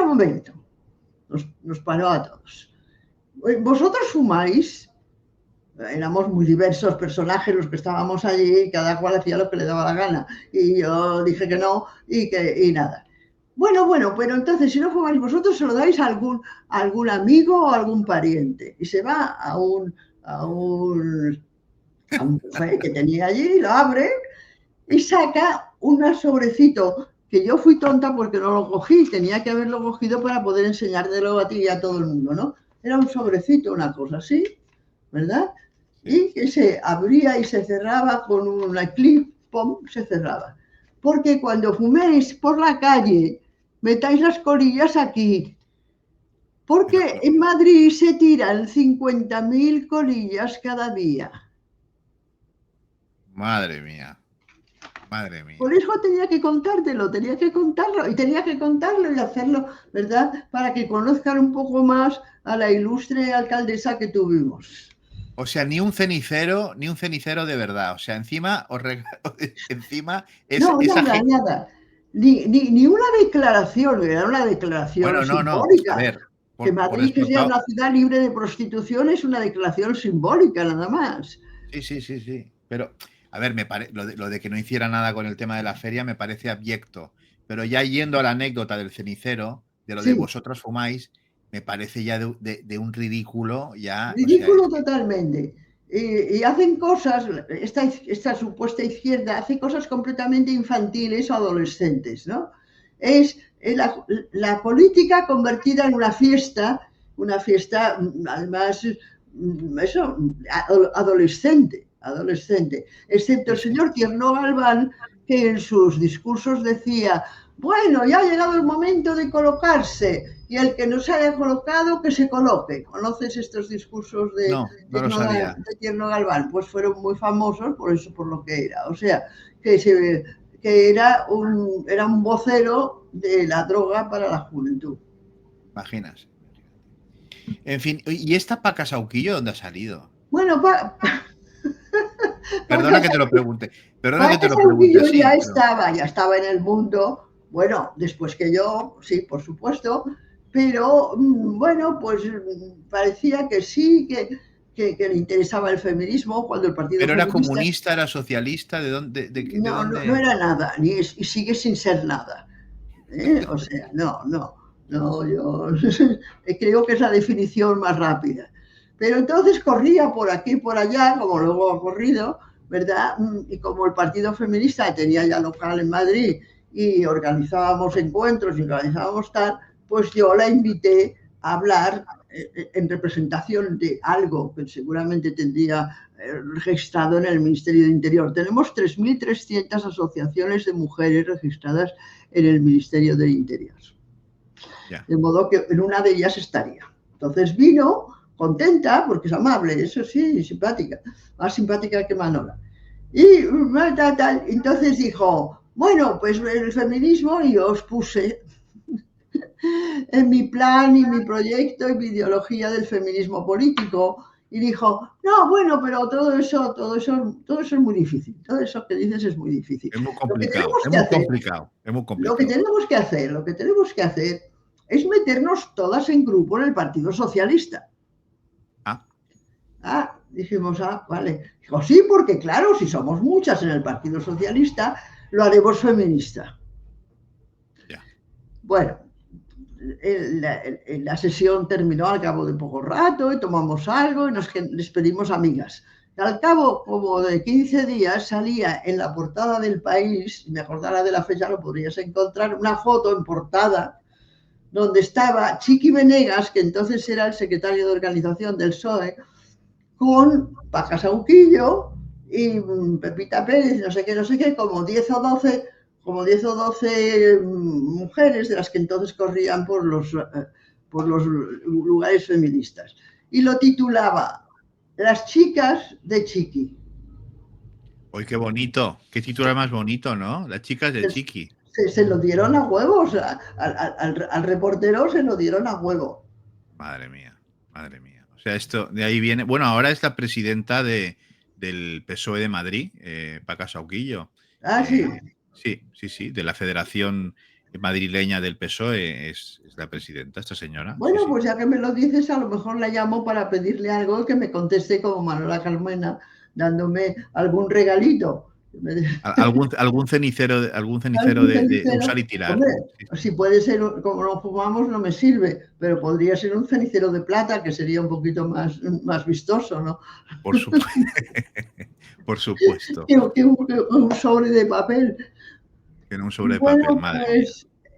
un momento. Nos paró a todos. ¿Vosotros fumáis? Éramos muy diversos personajes los que estábamos allí, cada cual hacía lo que le daba la gana. Y yo dije que no, y nada. Bueno, pero entonces si no fumáis vosotros, se lo dais a algún amigo o a algún pariente. Y se va a un buffet que tenía allí, lo abre y saca un sobrecito que yo fui tonta porque no lo cogí, tenía que haberlo cogido para poder enseñártelo a ti y a todo el mundo, ¿no? Era un sobrecito, una cosa así, ¿verdad? Sí. Y que se abría y se cerraba con una clip, ¡pum!, se cerraba. Porque cuando fuméis por la calle, metáis las colillas aquí, porque Pero, en Madrid se tiran 50.000 colillas cada día. madre mía, madre Por mía. eso tenía que contarlo y hacerlo, ¿verdad? Para que conozcan un poco más a la ilustre alcaldesa que tuvimos. O sea, ni un cenicero de verdad. O sea, encima, encima No, esa nada, gente. nada. Ni una declaración, era una declaración Bueno, no. A simbólica. ver, Que por Madrid, que sea descontado. una ciudad libre de prostitución, es una declaración simbólica, nada más. Sí. Pero, a ver, lo de que no hiciera nada con el tema de la feria me parece abyecto. Pero ya yendo a la anécdota del cenicero, de lo de Sí, vosotros fumáis, me parece ya de un ridículo, ya, o sea, ridículo totalmente. Y hacen cosas, esta supuesta izquierda hace cosas completamente infantiles o adolescentes, ¿no? Es la política convertida en una fiesta además, eso, adolescente, excepto sí, el sí. señor Tierno Galván, que en sus discursos decía, bueno, ya ha llegado el momento de colocarse y el que no se haya colocado, que se coloque. ¿Conoces estos discursos No lo sabía. de Tierno Galván? Pues fueron muy famosos por eso, por lo que era. O sea, que era un vocero de la droga para la juventud. Imaginas. En fin, ¿y esta Paca Sauquillo dónde ha salido? Bueno, Perdona que te lo pregunte. Perdona que Paca te lo pregunte Sauquillo así, pero. ya estaba en el mundo, bueno, después que yo, sí, por supuesto, pero bueno, pues parecía que sí, que le interesaba el feminismo cuando el Partido ¿Pero era Feminista comunista, era socialista? ¿De dónde? ¿De no dónde? era nada, y sigue sin ser nada. O sea, no, yo creo que es la definición más rápida. Pero entonces corría por aquí y por allá, como luego ha corrido, ¿verdad? Y como el Partido Feminista tenía ya local en Madrid y organizábamos encuentros y organizábamos tal, pues yo la invité a hablar en representación de algo que seguramente tendría registrado en el Ministerio de Interior. Tenemos 3.300 asociaciones de mujeres registradas en el Ministerio del Interior. Ya. De modo que en una de ellas estaría. Entonces vino contenta, porque es amable, eso sí, simpática, más simpática que Manola. Y tal. Entonces dijo, bueno, pues el feminismo, y yo os puse en mi plan y mi proyecto y mi ideología del feminismo político, y dijo, no, bueno, pero todo eso es muy difícil, todo eso que dices es muy difícil. Es muy complicado, es muy complicado. Lo que tenemos que hacer es meternos todas en grupo en el Partido Socialista. Dijimos, vale. Dijo, sí, porque claro, si somos muchas en el Partido Socialista, lo haremos feminista. Ya. Bueno, la sesión terminó al cabo de poco rato y tomamos algo y nos despedimos amigas. Al cabo como de 15 días salía en la portada del País, si me acordara de la fecha lo podrías encontrar, una foto en portada donde estaba Chiqui Venegas, que entonces era el secretario de organización del PSOE, con Paca Sauquillo y Pepita Pérez, no sé qué, como 10 o 12 mujeres de las que entonces corrían por los lugares feministas. Y lo titulaba Las chicas de Chiqui. ¡Uy, qué bonito! ¡Qué título más bonito!, ¿no? Las chicas de Chiqui. Se lo dieron a huevos, al reportero se lo dieron a huevo. Madre mía, madre mía. O sea, esto de ahí viene. Bueno, ahora es la presidenta del PSOE de Madrid, Paca Sauquillo. Sí, de la Federación Madrileña del PSOE es la presidenta, esta señora. Bueno, sí. Pues ya que me lo dices, a lo mejor la llamo para pedirle algo que me conteste como Manola Carmena, dándome algún regalito. Algún cenicero de usar y tirar. Hombre, si puede ser, como lo fumamos no me sirve, pero podría ser un cenicero de plata, que sería un poquito más vistoso, ¿no? Por supuesto. Por supuesto. Que un sobre de papel. Que no un sobre de papel, madre mía.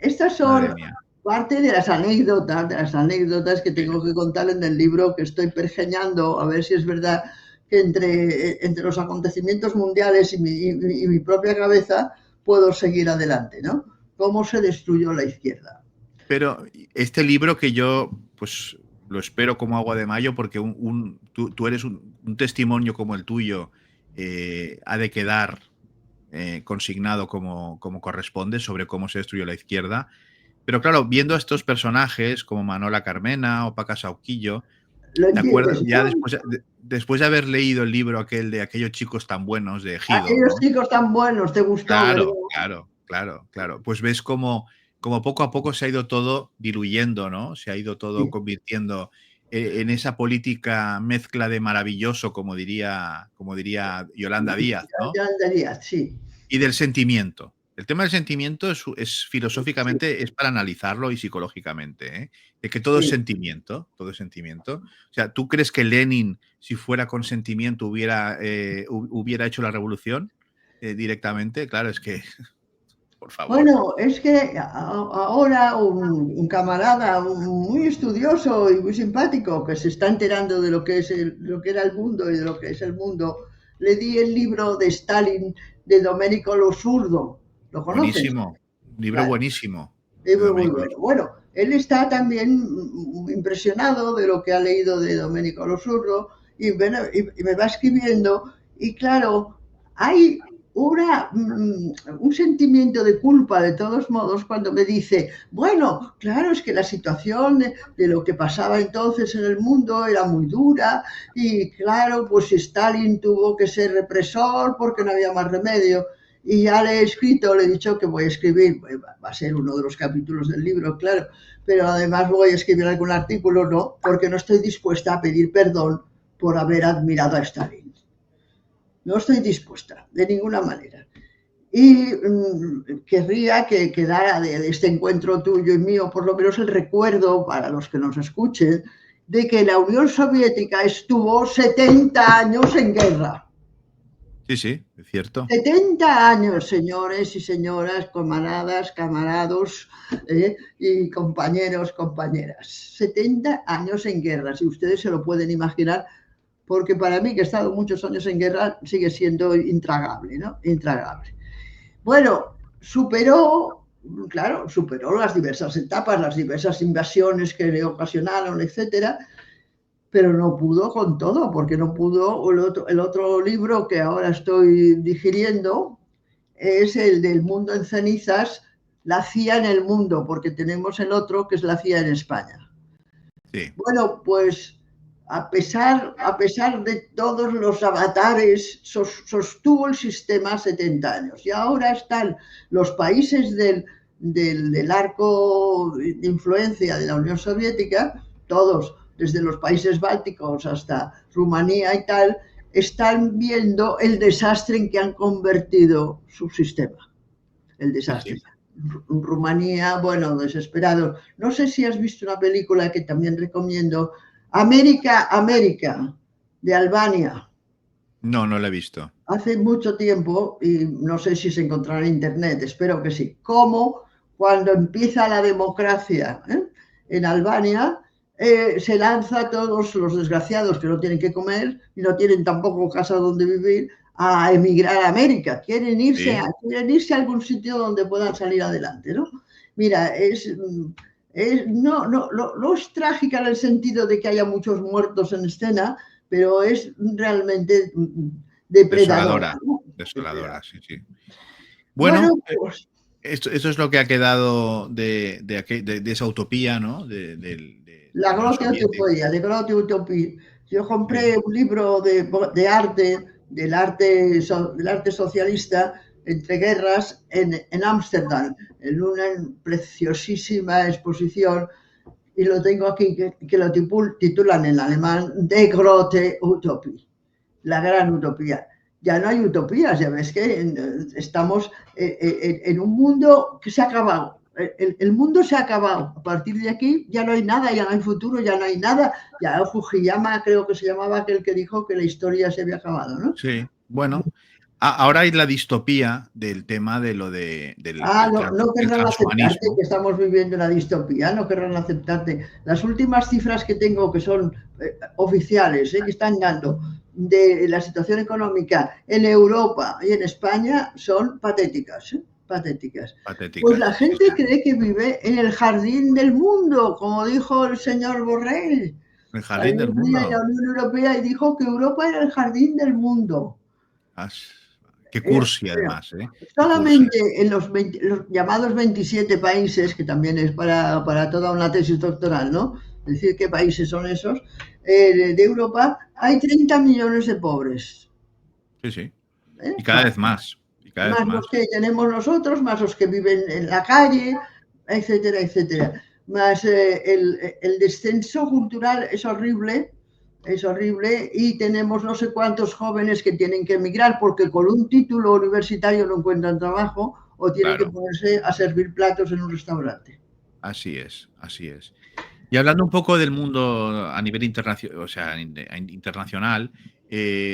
Estas son parte de las anécdotas que tengo que contar en el libro, que estoy pergeñando, a ver si es verdad que entre los acontecimientos mundiales y mi propia cabeza puedo seguir adelante, ¿no? Cómo se destruyó la izquierda. Pero este libro que yo, pues, lo espero como agua de mayo, porque tú eres un testimonio como el tuyo, ha de quedar consignado como corresponde sobre cómo se destruyó la izquierda. Pero claro, viendo a estos personajes como Manola Carmena o Paca Sauquillo, ¿te acuerdas? Ya después de haber leído el libro aquel de Aquellos chicos tan buenos de Ejido. Aquellos chicos tan buenos, ¿te gustó? Claro. Pues ves como poco a poco se ha ido todo diluyendo, ¿no? Se ha ido todo convirtiendo en esa política mezcla de maravilloso, como diría Yolanda Díaz, ¿no? Yolanda Díaz, sí. Y del sentimiento. El tema del sentimiento es filosóficamente, es para analizarlo y psicológicamente, ¿eh? De que todo es sentimiento, todo es sentimiento. O sea, ¿tú crees que Lenin, si fuera con sentimiento, hubiera hecho la revolución directamente? Claro, es que, por favor. Bueno, es que ahora un camarada muy estudioso y muy simpático, que se está enterando de lo que era el mundo y de lo que es el mundo, le di el libro de Stalin de Domenico Lo Zurdo. ¿Lo conoces? Buenísimo, libro buenísimo. Bueno, él está también impresionado de lo que ha leído de Domenico Lo Zurdo y me va escribiendo, y claro, hay un sentimiento de culpa de todos modos cuando me dice, bueno, claro, es que la situación de lo que pasaba entonces en el mundo era muy dura y claro, pues Stalin tuvo que ser represor porque no había más remedio. Y ya le he dicho que voy a escribir, va a ser uno de los capítulos del libro, claro, pero además voy a escribir algún artículo, no, porque no estoy dispuesta a pedir perdón por haber admirado a Stalin. No estoy dispuesta, de ninguna manera. Y querría que quedara de este encuentro tuyo y mío, por lo menos el recuerdo, para los que nos escuchen, de que la Unión Soviética estuvo 70 años en guerra. Sí, sí, es cierto. 70 años, señores y señoras, camaradas, camarados y compañeros, compañeras. 70 años en guerra, si ustedes se lo pueden imaginar, porque para mí, que he estado muchos años en guerra, sigue siendo intragable, ¿no? Intragable. Bueno, superó las diversas etapas, las diversas invasiones que le ocasionaron, etcétera, pero no pudo con todo, porque no pudo. El otro libro que ahora estoy digiriendo es el del Mundo en cenizas, la CIA en el mundo, porque tenemos el otro que es la CIA en España. Sí. Bueno, pues a pesar de todos los avatares, sostuvo el sistema 70 años. Y ahora están los países del arco de influencia de la Unión Soviética, todos, desde los países bálticos hasta Rumanía y tal, están viendo el desastre en que han convertido su sistema. El desastre. Sí, sí. Rumanía, bueno, desesperados. No sé si has visto una película que también recomiendo, América, América, de Albania. No, no lo he visto. Hace mucho tiempo, y no sé si se encontrará en internet, espero que sí, cómo cuando empieza la democracia en Albania, se lanza a todos los desgraciados que no tienen que comer y no tienen tampoco casa donde vivir, a emigrar a América. Quieren irse a algún sitio donde puedan salir adelante, ¿no? Mira, no es trágica en el sentido de que haya muchos muertos en escena, pero es realmente depredadora, Desoladora, ¿no? desoladora, sí, sí. Bueno, Bueno, pues esto es lo que ha quedado de esa utopía, ¿no? la Unión Grote Soviética. Utopía, de Grote Utopía. Yo compré Sí. un libro de arte, del arte socialista entre guerras en Ámsterdam, en una preciosísima exposición, y lo tengo aquí, que lo titulan en alemán De Grote Utopie, la gran utopía. Ya no hay utopías, ya ves que estamos en un mundo que se ha acabado. El mundo se ha acabado. A partir de aquí ya no hay nada, ya no hay futuro, ya no hay nada. Ya Fujiyama, creo que se llamaba aquel que dijo que la historia se había acabado, ¿no? Sí, bueno. Ahora hay la distopía del tema de lo del No del querrán aceptarte transhumanismo. que estamos viviendo una distopía, no querrán aceptarte. Las últimas cifras que tengo, que son oficiales, que están dando de la situación económica en Europa y en España, son patéticas. Patéticas. Pues Patéticas. la Sí, gente sí. cree que vive en el jardín del mundo, como dijo el señor Borrell. El jardín Salió del un día en la mundo. Unión Europea y dijo que Europa era el jardín del mundo. Qué cursi, Pero además, ¿eh? Qué cursi. solamente en los llamados 27 países, que también es para toda una tesis doctoral, ¿no? Decir qué países son esos, de Europa, hay 30 millones de pobres. Sí, sí. ¿Eh? Y cada vez más. Y cada vez Más más. los que tenemos nosotros, más los que viven en la calle, etcétera, etcétera. Más el descenso cultural es horrible, y tenemos no sé cuántos jóvenes que tienen que emigrar porque con un título universitario no encuentran trabajo o tienen que Claro. ponerse a servir platos en un restaurante. Así es, así es. Y hablando un poco del mundo a nivel internacional, o sea, internacional,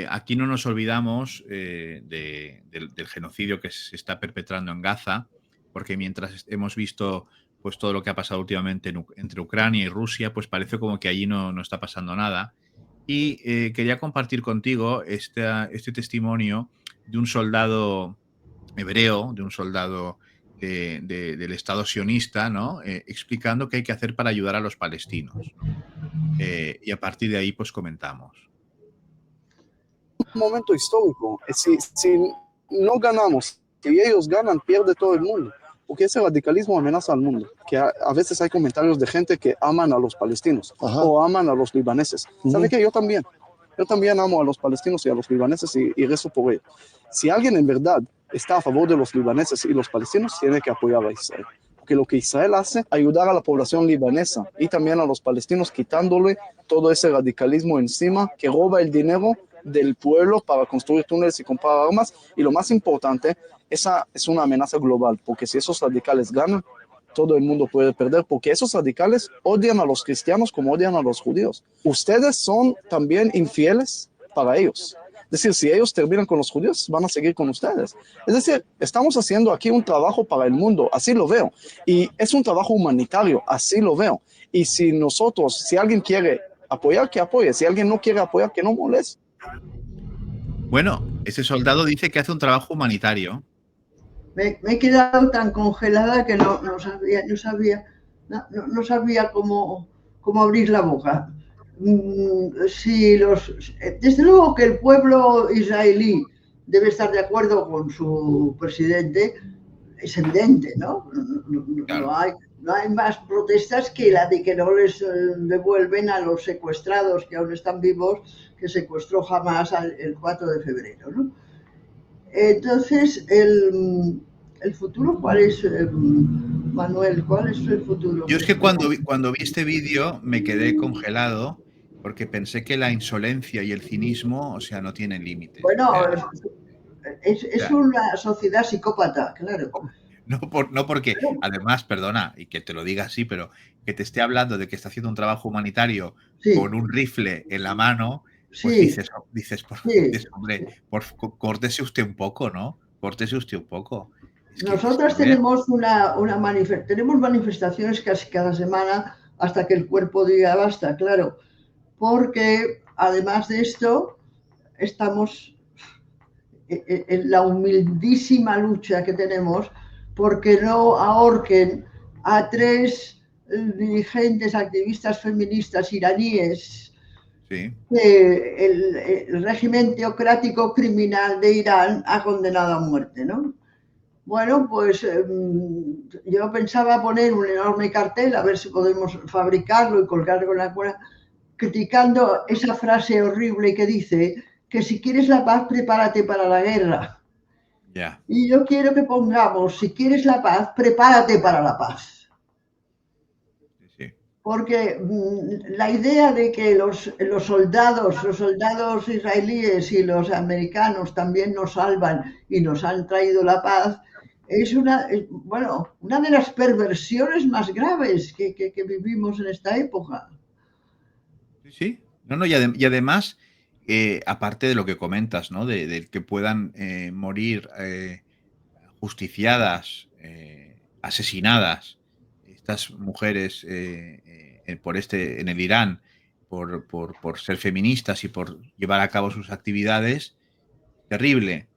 aquí no nos olvidamos del genocidio que se está perpetrando en Gaza, porque mientras hemos visto pues todo lo que ha pasado últimamente entre Ucrania y Rusia, pues parece como que allí no está pasando nada. Y quería compartir contigo este testimonio de un soldado hebreo, de un soldado del Estado sionista, ¿no? Explicando qué hay que hacer para ayudar a los palestinos, ¿no? Y a partir de ahí, pues comentamos. Un momento histórico. Si no ganamos, si ellos ganan, pierde todo el mundo. Porque ese radicalismo amenaza al mundo. Que a veces hay comentarios de gente que aman a los palestinos o aman a los libaneses. ¿Sabe qué? Yo también. Yo también amo a los palestinos y a los libaneses y rezo por ellos. Si alguien en verdad está a favor de los libaneses y los palestinos, tiene que apoyar a Israel. Porque lo que Israel hace, ayudar a la población libanesa y también a los palestinos, quitándole todo ese radicalismo encima que roba el dinero del pueblo para construir túneles y comprar armas. Y lo más importante, esa es una amenaza global, porque si esos radicales ganan, todo el mundo puede perder, porque esos radicales odian a los cristianos como odian a los judíos. Ustedes son también infieles para ellos. Es decir, si ellos terminan con los judíos, van a seguir con ustedes. Es decir, estamos haciendo aquí un trabajo para el mundo, así lo veo. Y es un trabajo humanitario, así lo veo. Y si nosotros, si alguien quiere apoyar, que apoye. Si alguien no quiere apoyar, que no moleste. Bueno, ese soldado dice que hace un trabajo humanitario. Me he quedado tan congelada que no sabía cómo abrir la boca. Si desde luego que el pueblo israelí debe estar de acuerdo con su presidente, es evidente, ¿no? Claro. No hay más protestas que la de que no les devuelven a los secuestrados que aún están vivos, que secuestró Hamas el 4 de febrero, ¿no? Entonces, ¿el futuro cuál es, Manuel? ¿Cuál es el futuro? Yo es que cuando vi este vídeo me quedé congelado porque pensé que la insolencia y el cinismo, o sea, no tienen límites. Bueno, O sea, es una sociedad psicópata, claro. no porque, además, perdona, y que te lo diga así, pero que te esté hablando de que está haciendo un trabajo humanitario Sí, con un rifle en la mano, pues sí, dices, sí. dices, hombre, córtese usted un poco, ¿no? Córtese usted un poco. Es que, Nosotras ver, tenemos tenemos manifestaciones casi cada semana hasta que el cuerpo diga basta, claro, porque además de esto estamos en la humildísima lucha que tenemos porque no ahorquen a 3 dirigentes activistas feministas iraníes sí, que el régimen teocrático criminal de Irán ha condenado a muerte, ¿no? Bueno, pues yo pensaba poner un enorme cartel, a ver si podemos fabricarlo y colgarlo en la cuerda, criticando esa frase horrible que dice que si quieres la paz, prepárate para la guerra. ya. Y yo quiero que pongamos, si quieres la paz, prepárate para la paz. Sí. Porque la idea de que los soldados israelíes y los americanos también nos salvan y nos han traído la paz, es una de las perversiones más graves que vivimos en esta época. Sí, sí. No, y además, aparte de lo que comentas, ¿no? De que puedan morir justiciadas, asesinadas, estas mujeres en el Irán, por ser feministas y por llevar a cabo sus actividades, terrible.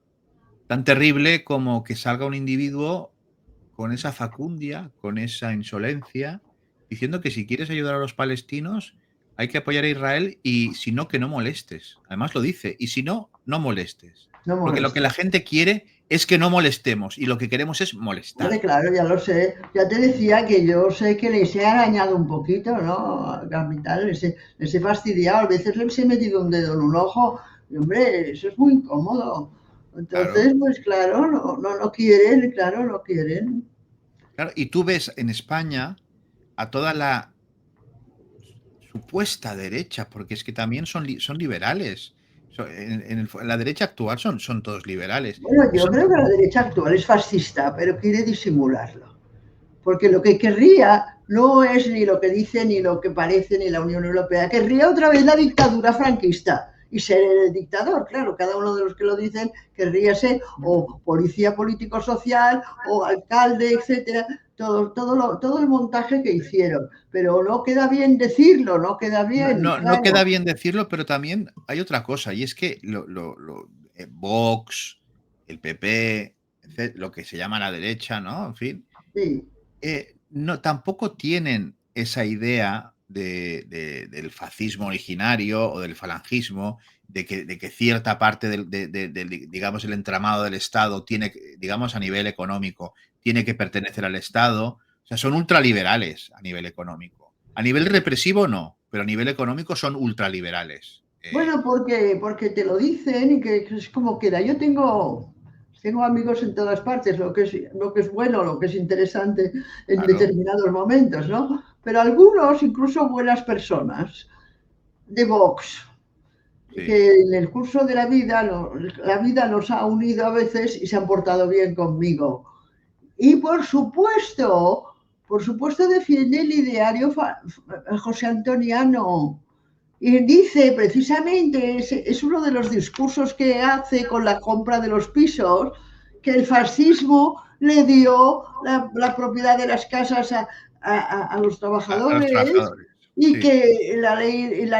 Tan terrible como que salga un individuo con esa facundia, con esa insolencia, diciendo que si quieres ayudar a los palestinos hay que apoyar a Israel y si no, que no molestes. Además lo dice, y si no, no molestes. No Porque lo que molesta. la gente quiere es que no molestemos y lo que queremos es molestar. Claro, ya lo sé. Ya te decía que yo sé que les he arañado un poquito, ¿no? Al capital, les he fastidiado. A veces les he metido un dedo en un ojo. Y, hombre, eso es muy incómodo. Entonces, Claro, pues claro, no quieren, claro, no quieren. claro. Y tú ves en España a toda la supuesta derecha, porque es que también son liberales. En la derecha actual son todos liberales. Bueno, yo Son- creo que la derecha actual es fascista, pero quiere disimularlo. Porque lo que querría no es ni lo que dice, ni lo que parece, ni la Unión Europea. Querría otra vez la dictadura franquista y ser el dictador. Claro, cada uno de los que lo dicen querría ser o policía político-social o alcalde, etcétera. Todo el montaje que hicieron. Pero no queda bien decirlo, no queda bien, no queda claro. bien decirlo, pero también hay otra cosa, y es que Vox, el PP, lo que se llama la derecha, ¿no? En fin, Sí, no, tampoco tienen esa idea del fascismo originario o del falangismo, de que cierta parte digamos, el entramado del Estado tiene, digamos, a nivel económico, tiene que pertenecer al Estado. O sea, son ultraliberales a nivel económico. A nivel represivo no, pero a nivel económico son ultraliberales. bueno, porque te lo dicen y que es como queda. Yo tengo amigos en todas partes, lo que es bueno, lo que es interesante en Claro, determinados momentos, ¿no? Pero algunos, incluso buenas personas de Vox, sí. que en el curso de la vida nos ha unido a veces y se han portado bien conmigo. Y por supuesto defiende el ideario José Antoniano Y dice precisamente, es uno de los discursos que hace con la compra de los pisos, que el fascismo le dio la propiedad de las casas a los A los trabajadores trabajadores. y Sí. que la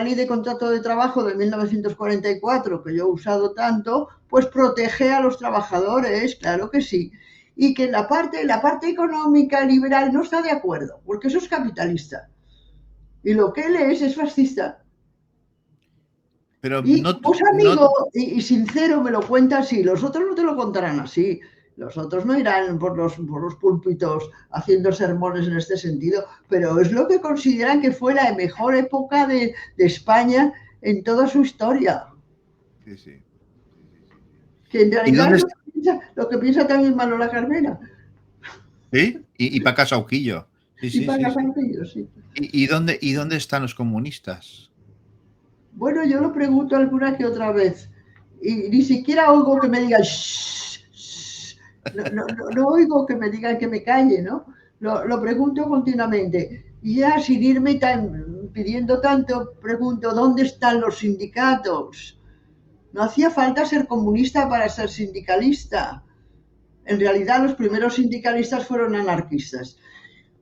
ley de contrato de trabajo de 1944, que yo he usado tanto, pues protege a los trabajadores, claro que sí. Y que la parte económica liberal no está de acuerdo, porque eso es capitalista. Y lo que él es fascista. Pero Y no, como es amigo y sincero, me lo cuenta así. Los otros no te lo contarán así. Los otros no irán por los púlpitos haciendo sermones en este sentido, pero es lo que consideran que fue la mejor época de España en toda su historia. sí, sí. Que en ¿Y realidad dónde es está? lo que piensa también Manuela Carmena. ¿Sí? Y Paca Sauquillo. Sí, Y sí, para sí, sí. ellos, sí. ¿Y dónde están los comunistas? Bueno, yo lo pregunto alguna que otra vez. Y ni siquiera oigo que me digan shh, shh. No oigo que me digan que me calle, ¿no? Lo pregunto continuamente. Y ya sin irme pidiendo tanto, pregunto, ¿dónde están los sindicatos? No hacía falta ser comunista para ser sindicalista. En realidad los primeros sindicalistas fueron anarquistas.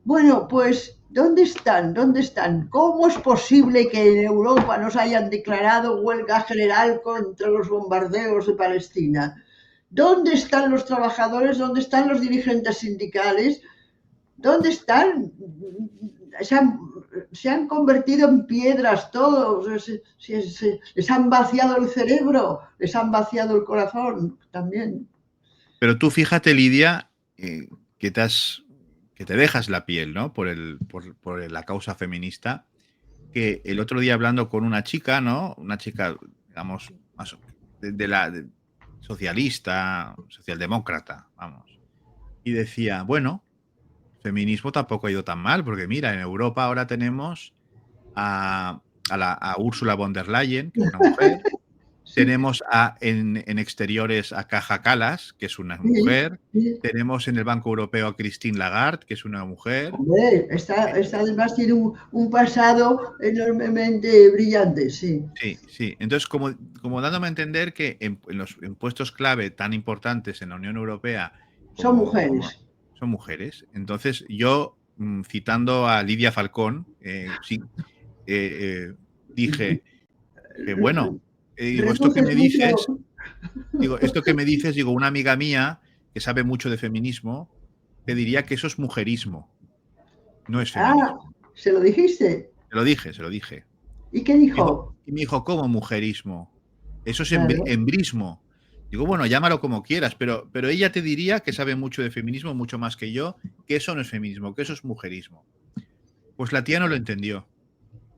Bueno, pues, ¿dónde están? ¿Dónde están? ¿Cómo es posible que en Europa nos hayan declarado huelga general contra los bombardeos de Palestina? ¿Dónde están los trabajadores? ¿Dónde están los dirigentes sindicales? ¿Dónde están? Se han convertido en piedras todos, les han vaciado el cerebro, les han vaciado el corazón también. Pero tú fíjate, Lidia, que te dejas la piel, ¿no? Por la causa feminista, que el otro día hablando con una chica, ¿no? Una chica, digamos, más socialista, socialdemócrata, vamos. Y decía, bueno, el feminismo tampoco ha ido tan mal, porque mira, en Europa ahora tenemos a Ursula von der Leyen, que es una mujer. Sí, Tenemos en exteriores a Kaja Kallas, que es una sí, mujer. sí. Tenemos en el Banco Europeo a Christine Lagarde, que es una mujer. Hombre, esta además tiene un pasado enormemente brillante, sí. Sí, sí. Entonces, como dándome a entender que en los puestos clave tan importantes en la Unión Europea Son como mujeres. son mujeres. Entonces, yo, citando a Lidia Falcón, sí, dije, bueno, digo, esto que Recoges me dices, mucho. digo, una amiga mía que sabe mucho de feminismo, te diría que eso es mujerismo, no es Ah, feminismo. ¿se lo dijiste? Se lo dije. ¿Y qué dijo? Y me dijo, ¿cómo mujerismo? Eso es Claro. embrismo. Digo, bueno, llámalo como quieras, pero ella te diría que sabe mucho de feminismo, mucho más que yo, que eso no es feminismo, que eso es mujerismo. Pues la tía no lo entendió.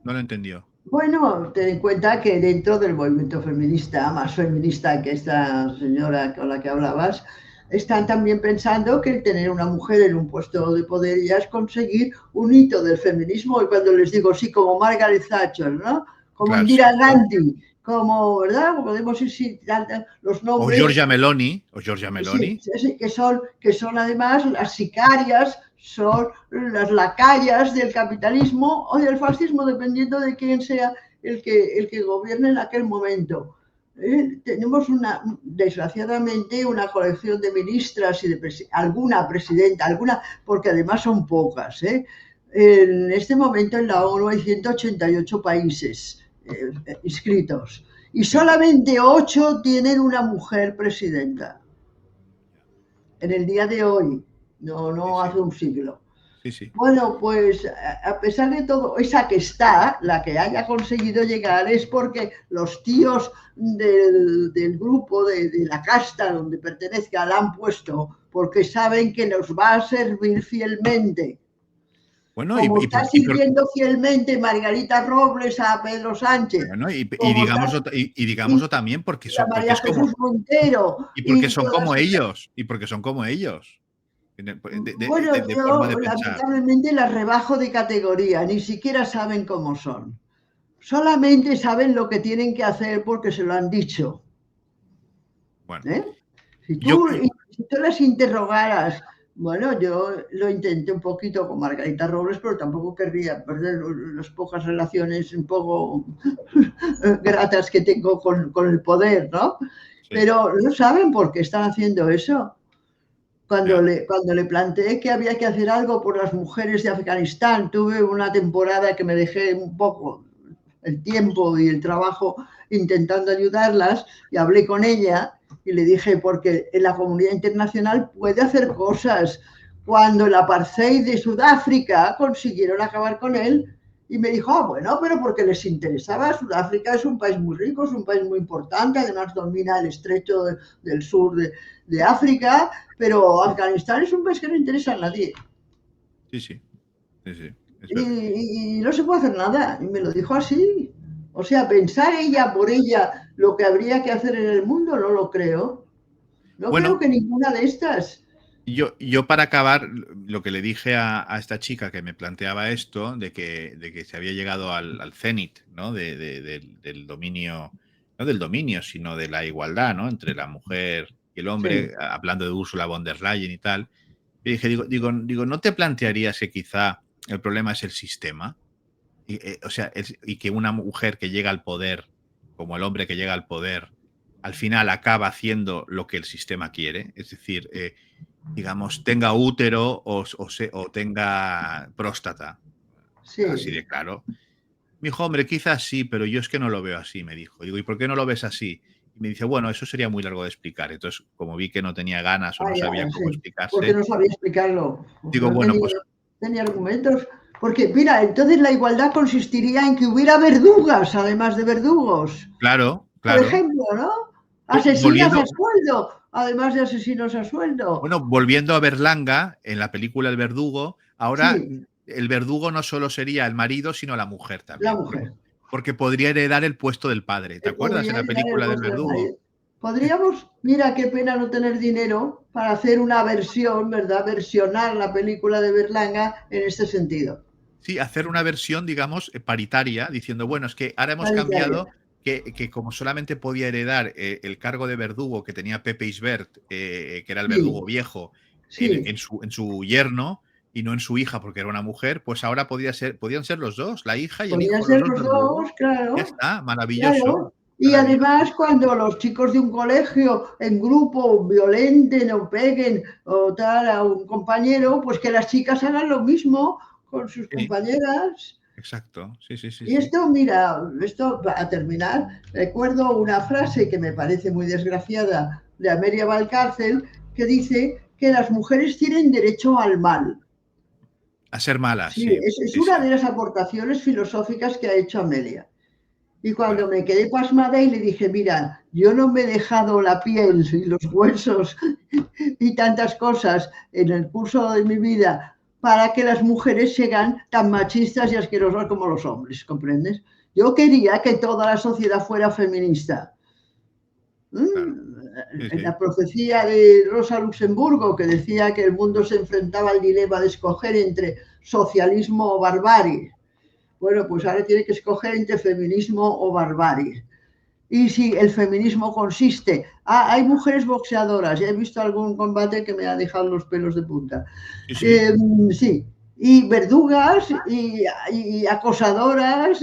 No lo entendió. Bueno, ten en cuenta que dentro del movimiento feminista, más feminista que esta señora con la que hablabas, están también pensando que el tener una mujer en un puesto de poder ya es conseguir un hito del feminismo. Y cuando les digo, sí, como Margaret Thatcher, ¿no? Como Claro, Indira sí. Gandhi, como, ¿verdad? Podemos ir los O nombres. Giorgia Meloni. Sí, sí, que son además las sicarias, son las lacayas del capitalismo o del fascismo, dependiendo de quién sea el que gobierne en aquel momento. Tenemos desgraciadamente, una colección de ministras y de alguna presidenta, porque además son pocas. En este momento en la ONU hay 188 países inscritos y solamente 8 tienen una mujer presidenta en el día de hoy, no Sí, hace un siglo. sí, sí. Bueno, pues a pesar de todo, esa que está, la que haya conseguido llegar, es porque los tíos del grupo, de la casta donde pertenezca, la han puesto, porque saben que nos va a servir fielmente. Bueno, Como está sirviendo fielmente Margarita Robles a Pedro Sánchez, bueno, como está digámoslo también porque a María Jesús Montero, porque y son todas como estas. ellos. Y porque son como ellos. Bueno, De forma yo de pensar. lamentablemente las rebajo de categoría, ni siquiera saben cómo son. Solamente saben lo que tienen que hacer porque se lo han dicho. Bueno, ¿Eh? Si yo, tú, si tú las interrogaras Bueno, yo lo intenté un poquito con Margarita Robles, pero tampoco querría perder las pocas relaciones un poco gratas que tengo con el poder, ¿no? Sí, Pero no saben por qué están haciendo eso. ya, Cuando le planteé que había que hacer algo por las mujeres de Afganistán, tuve una temporada que me dejé un poco el tiempo y el trabajo intentando ayudarlas y hablé con ella y le dije, porque en la comunidad internacional puede hacer cosas. Cuando el apartheid de Sudáfrica consiguieron acabar con él, y me dijo, ah, bueno, pero porque les interesaba. Sudáfrica es un país muy rico, es un país muy importante, además domina el estrecho del sur de África, pero Afganistán es un país que no interesa a nadie. sí, sí, sí, sí, es verdad. Y no se puede hacer nada. Y me lo dijo así. O sea, pensar ella por ella lo que habría que hacer en el mundo, no lo creo. No creo Bueno, que ninguna de estas. yo para acabar, lo que le dije a esta chica que me planteaba esto, de que se había llegado al cenit, ¿no? Del dominio, no del dominio, sino de la igualdad, ¿no? Entre la mujer y el Sí, hombre, hablando de Ursula von der Leyen y tal. Y dije, digo, ¿no te plantearías que quizá el problema es el sistema? O sea, y que una mujer que llega al poder, como el hombre que llega al poder, al final acaba haciendo lo que el sistema quiere, es decir, digamos, tenga útero o tenga próstata, así sí. de claro. Me dijo, hombre, quizás sí, pero yo es que no lo veo así, me dijo. Digo, ¿y por qué no lo ves así? Y me dice, bueno, eso sería muy largo de explicar. Entonces, como vi que no tenía ganas o Ah, no sabía ya, cómo sí. Porque explicarse, no sabía explicarlo. digo, No bueno, tenía, pues tenía argumentos. Porque, mira, entonces la igualdad consistiría en que hubiera verdugas, además de verdugos. claro, Por claro. ejemplo, ¿no? Asesinas a Volviendo, sueldo, además de asesinos a sueldo. bueno, volviendo a Berlanga, en la película El Verdugo, ahora Sí, el verdugo no solo sería el marido, sino la mujer la también, mujer. porque podría heredar el puesto del padre. ¿Te acuerdas en Podría la heredar el película del puesto de Verdugo? marido. Podríamos, mira qué pena no tener dinero para hacer una versión, ¿verdad? Versionar la película de Berlanga en este sentido. Sí, hacer una versión, digamos, paritaria, diciendo, bueno, es que ahora hemos Paritaria. cambiado que como solamente podía heredar el cargo de verdugo que tenía Pepe Isbert, que era el Sí, verdugo viejo, sí. en su yerno y no en su hija porque era una mujer, pues ahora podían ser los dos, la hija y el Podrían hijo, los ser dos los verdugos. dos, Ya claro, está, maravilloso, claro. Y maravilloso. además, cuando los chicos de un colegio en grupo violenten o peguen o tal a un compañero, pues que las chicas hagan lo mismo con sus Sí, compañeras. exacto, sí, sí, sí, Y sí. esto, mira, esto a terminar, recuerdo una frase que me parece muy desgraciada de Amelia Valcárcel, que dice que las mujeres tienen derecho al mal. A ser malas, Sí, sí, es sí, una sí, de las aportaciones filosóficas que ha hecho Amelia. Y cuando bueno, me quedé pasmada y le dije, mira, yo no me he dejado la piel y los huesos y tantas cosas en el curso de mi vida para que las mujeres sean tan machistas y asquerosas como los hombres, ¿comprendes? Yo quería que toda la sociedad fuera feminista. claro, sí, En sí, la profecía de Rosa Luxemburgo, que decía que el mundo se enfrentaba al dilema de escoger entre socialismo o barbarie. Bueno, pues ahora tiene que escoger entre feminismo o barbarie. Y si el feminismo consiste, hay mujeres boxeadoras, he visto algún combate que me ha dejado los pelos de punta. sí, sí, Sí, y verdugas y acosadoras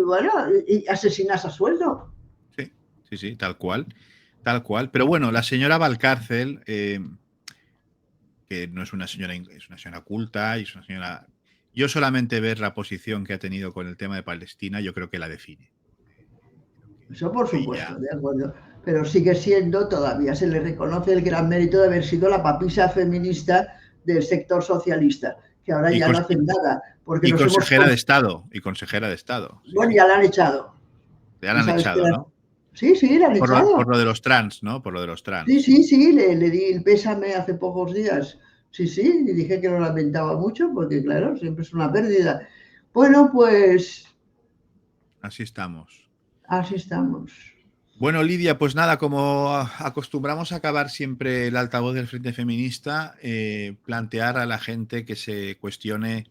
bueno, y asesinas a sueldo. sí, sí, sí, tal cual, tal cual. Pero bueno, la señora Valcárcel, que no es una señora, es una señora culta y es una señora. Yo solamente ver la posición que ha tenido con el tema de Palestina, yo creo que la define. Eso por supuesto, Ella. de acuerdo. Pero sigue siendo, todavía se le reconoce el gran mérito de haber sido la papisa feminista del sector socialista, que ahora Y, ya no hacen nada, porque y nos hemos... consejera de Estado, y consejera de Estado, sí, Bueno, sí. ya la han echado. Ya la Y han sabes que echado, ¿no? Sí, sí, la han Por echado. lo de los trans, ¿no? Por lo de los Sí, trans. sí, sí, le di el pésame hace pocos días. Sí, sí, y dije que lo lamentaba mucho, porque claro, siempre es una pérdida. Bueno, pues Así estamos. así estamos. Bueno, Lidia, pues nada, como acostumbramos a acabar siempre el altavoz del Frente Feminista, plantear a la gente que se cuestione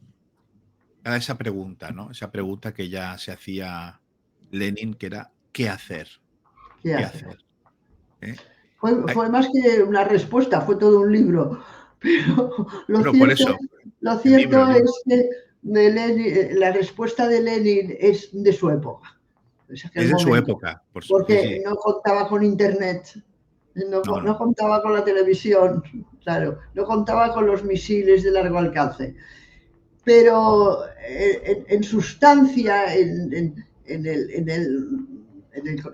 a esa pregunta, ¿no? Esa pregunta que ya se hacía Lenin, que era ¿qué hacer? ¿Qué ¿Qué hacer? hacer? ¿Eh? Fue más que una respuesta, fue todo un libro. Pero Bueno, por eso, lo el libro, cierto es que la respuesta de Lenin es de su época, es aquel es de su momento, época. Sí, porque sí. no contaba con Internet, no No. contaba con la televisión, claro, no contaba con los misiles de largo alcance. Pero en sustancia, en el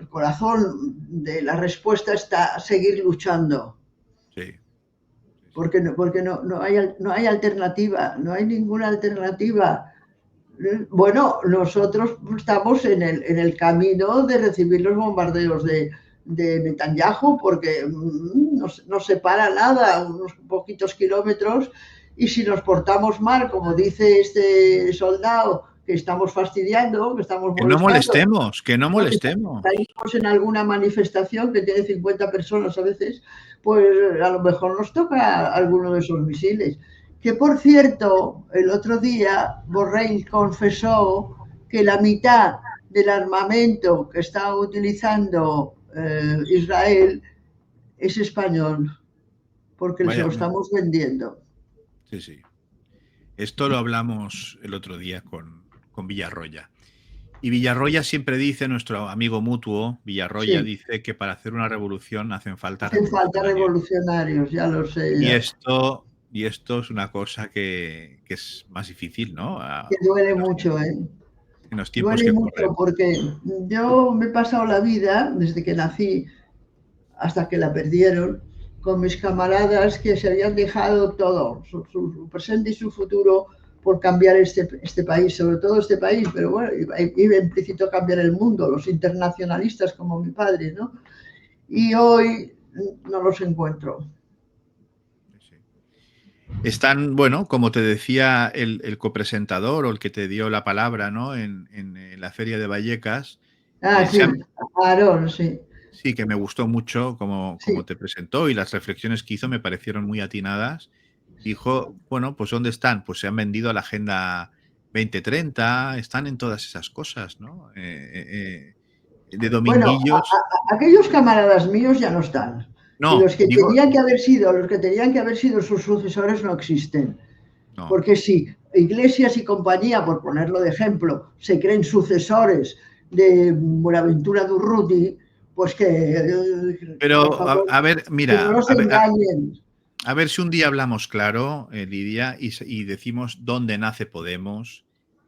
corazón de la respuesta está seguir luchando, Sí. porque no hay alternativa, no hay ninguna alternativa. Bueno, nosotros estamos en el camino de recibir los bombardeos de Netanyahu, porque nos separa nada, unos poquitos kilómetros, y si nos portamos mal, como dice este soldado, que estamos fastidiando, que estamos Que no molestando, molestemos, que no porque molestemos. salimos en alguna manifestación que tiene 50 personas a veces, pues a lo mejor nos toca alguno de esos misiles. Que por cierto, el otro día Borrell confesó que la mitad del armamento que está utilizando Israel es español, porque se Vaya, lo estamos vendiendo. sí, sí. Esto lo hablamos el otro día con Villarroya. Y Villarroya siempre dice, nuestro amigo mutuo, Villarroya, Sí, dice que para hacer una revolución hacen falta hacen falta revolucionarios. revolucionarios, ya lo sé. Y Ya. esto es una cosa que es más difícil, ¿no? Que duele mucho, ¿eh? En los tiempos Duele que mucho corren. porque yo me he pasado la vida, desde que nací hasta que la perdieron, con mis camaradas que se habían dejado todo, su presente y su futuro, por cambiar este país, sobre todo este país, pero bueno, iba implícito cambiar el mundo, los internacionalistas como mi padre, ¿no? Y hoy no los encuentro. Sí. Están, bueno, como te decía el copresentador o el que te dio la palabra, ¿no? En la Feria de Vallecas, Ah, sí, Aarón, sí. sí, que me gustó mucho Sí, como te presentó y las reflexiones que hizo me parecieron muy atinadas. Dijo, bueno, pues ¿dónde están? Pues se han vendido a la Agenda 2030, están en todas esas cosas, ¿no? De bueno, dominguillos. aquellos camaradas míos ya no están. Y No, digo, los que tenían que haber sido sus sucesores no existen. no. Porque si Iglesias y compañía, por ponerlo de ejemplo, se creen sucesores de Buenaventura Durruti, pues por Pero favor, a ver, que no mira, los engañen. a ver si un día hablamos claro, Lidia, y decimos dónde nace Podemos,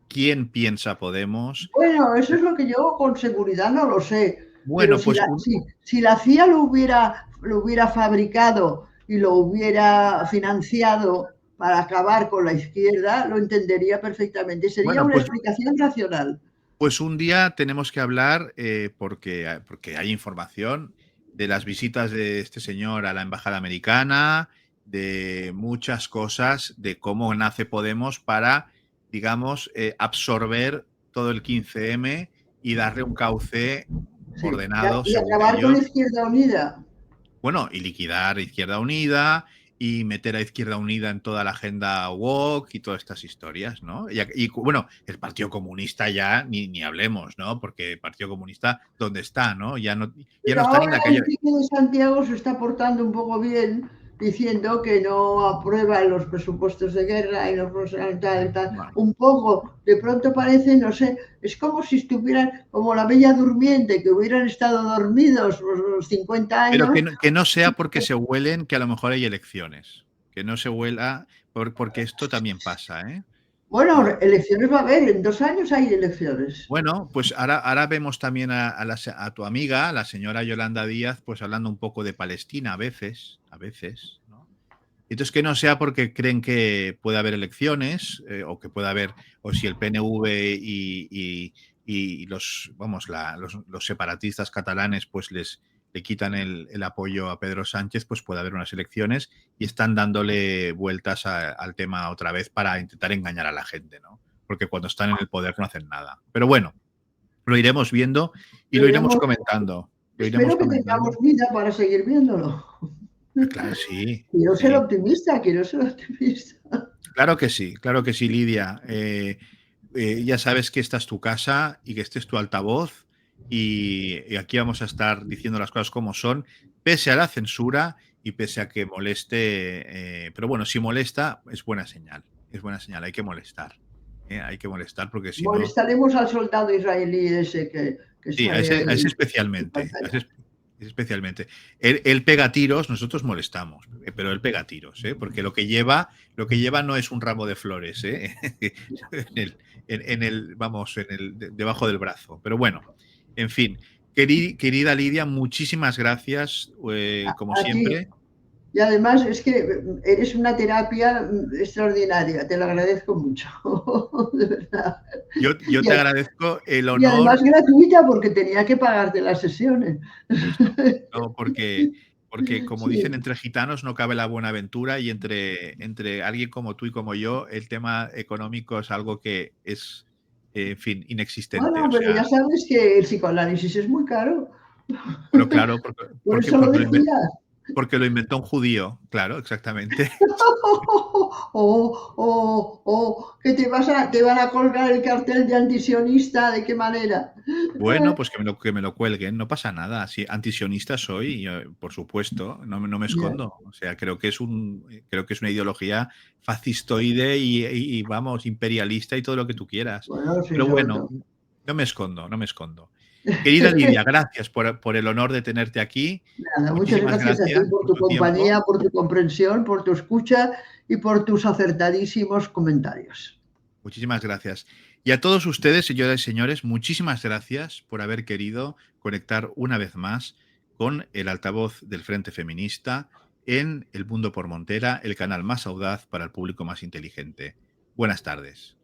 quién piensa Podemos. Bueno, eso es lo que yo con seguridad no lo sé, pero Bueno, pues si la CIA lo hubiera fabricado y lo hubiera financiado para acabar con la izquierda, lo entendería perfectamente. Sería bueno, una explicación racional. pues un día tenemos que hablar, porque hay información de las visitas de este señor a la embajada americana, de muchas cosas, de cómo nace Podemos para, digamos, absorber todo el 15M y darle un cauce Sí. ordenado Y según acabar con ellos. Izquierda Unida. Bueno, y liquidar Izquierda Unida y meter a Izquierda Unida en toda la agenda woke y todas estas historias, ¿no? Bueno, el Partido Comunista ya ni hablemos, ¿no? Porque el Partido Comunista, ¿dónde está, no? Ya no Pero está ni en ahora la calle. Enrique de Santiago se está portando un poco bien, diciendo que no aprueba los presupuestos de guerra y los tal. Bueno, Un poco, de pronto parece, no sé, es como si estuvieran como la Bella Durmiente, que hubieran estado dormidos los 50 pero años. que no sea porque se huelen que a lo mejor hay elecciones. Que no se huela porque esto también pasa, ¿eh? Bueno, elecciones va a haber, en 2 años hay elecciones. Bueno, pues ahora vemos también a tu amiga, la señora Yolanda Díaz, pues hablando un poco de Palestina a veces, ¿no? Entonces que no sea porque creen que puede haber elecciones o que pueda haber, o si el PNV y los separatistas catalanes pues le quitan el apoyo a Pedro Sánchez, pues puede haber unas elecciones y están dándole vueltas al tema otra vez para intentar engañar a la gente, ¿no? Porque cuando están en el poder no hacen nada. Pero bueno, lo iremos viendo y lo iremos comentando. Espero que tengamos vida para seguir viéndolo. Claro, sí. Quiero ser Sí. optimista. Claro que sí, Lidia. Ya sabes que esta es tu casa y que este es tu altavoz y aquí vamos a estar diciendo las cosas como son. pese a la censura y pese a que moleste, pero bueno, si molesta es buena señal, hay que molestar. Hay que molestar porque si no... Molestaremos al soldado israelí ese que Sí, sale a ese ahí. especialmente. Especialmente. Él pega tiros, nosotros molestamos, pero él pega tiros, porque lo que lleva no es un ramo de flores, debajo del brazo. Pero bueno, en fin, querida Lidia, muchísimas gracias, como A ti. siempre. Y además es que eres una terapia extraordinaria, te lo agradezco mucho, de verdad. Yo Y, te agradezco el y además honor. gratuita porque tenía que pagarte las sesiones. Pues no, porque como dicen Sí. entre gitanos no cabe la buena aventura y entre alguien como tú y como yo el tema económico es algo que es, en fin, inexistente. Bueno, O pero sea, ya sabes que el psicoanálisis es muy caro. pero claro, Por eso lo decía. porque lo inventó un judío, claro, exactamente. Que te van a colgar el cartel de antisionista, ¿de qué manera? Bueno, pues que me lo cuelguen, no pasa nada. Si antisionista soy, por supuesto, no me Ya, escondo. O sea, creo que es una ideología fascistoide y, vamos, imperialista y todo lo que tú quieras. bueno, sí, Pero sobre bueno, todo. no me escondo, no me escondo. Querida Lidia, gracias por el honor de tenerte aquí. Nada, muchas Muchísimas gracias a ti gracias por por tu tu tiempo. compañía, por tu comprensión, por tu escucha y por tus acertadísimos comentarios. Muchísimas gracias. Y a todos ustedes, señoras y señores, muchísimas gracias por haber querido conectar una vez más con el altavoz del Frente Feminista en El Mundo por Montera, el canal más audaz para el público más inteligente. Buenas tardes.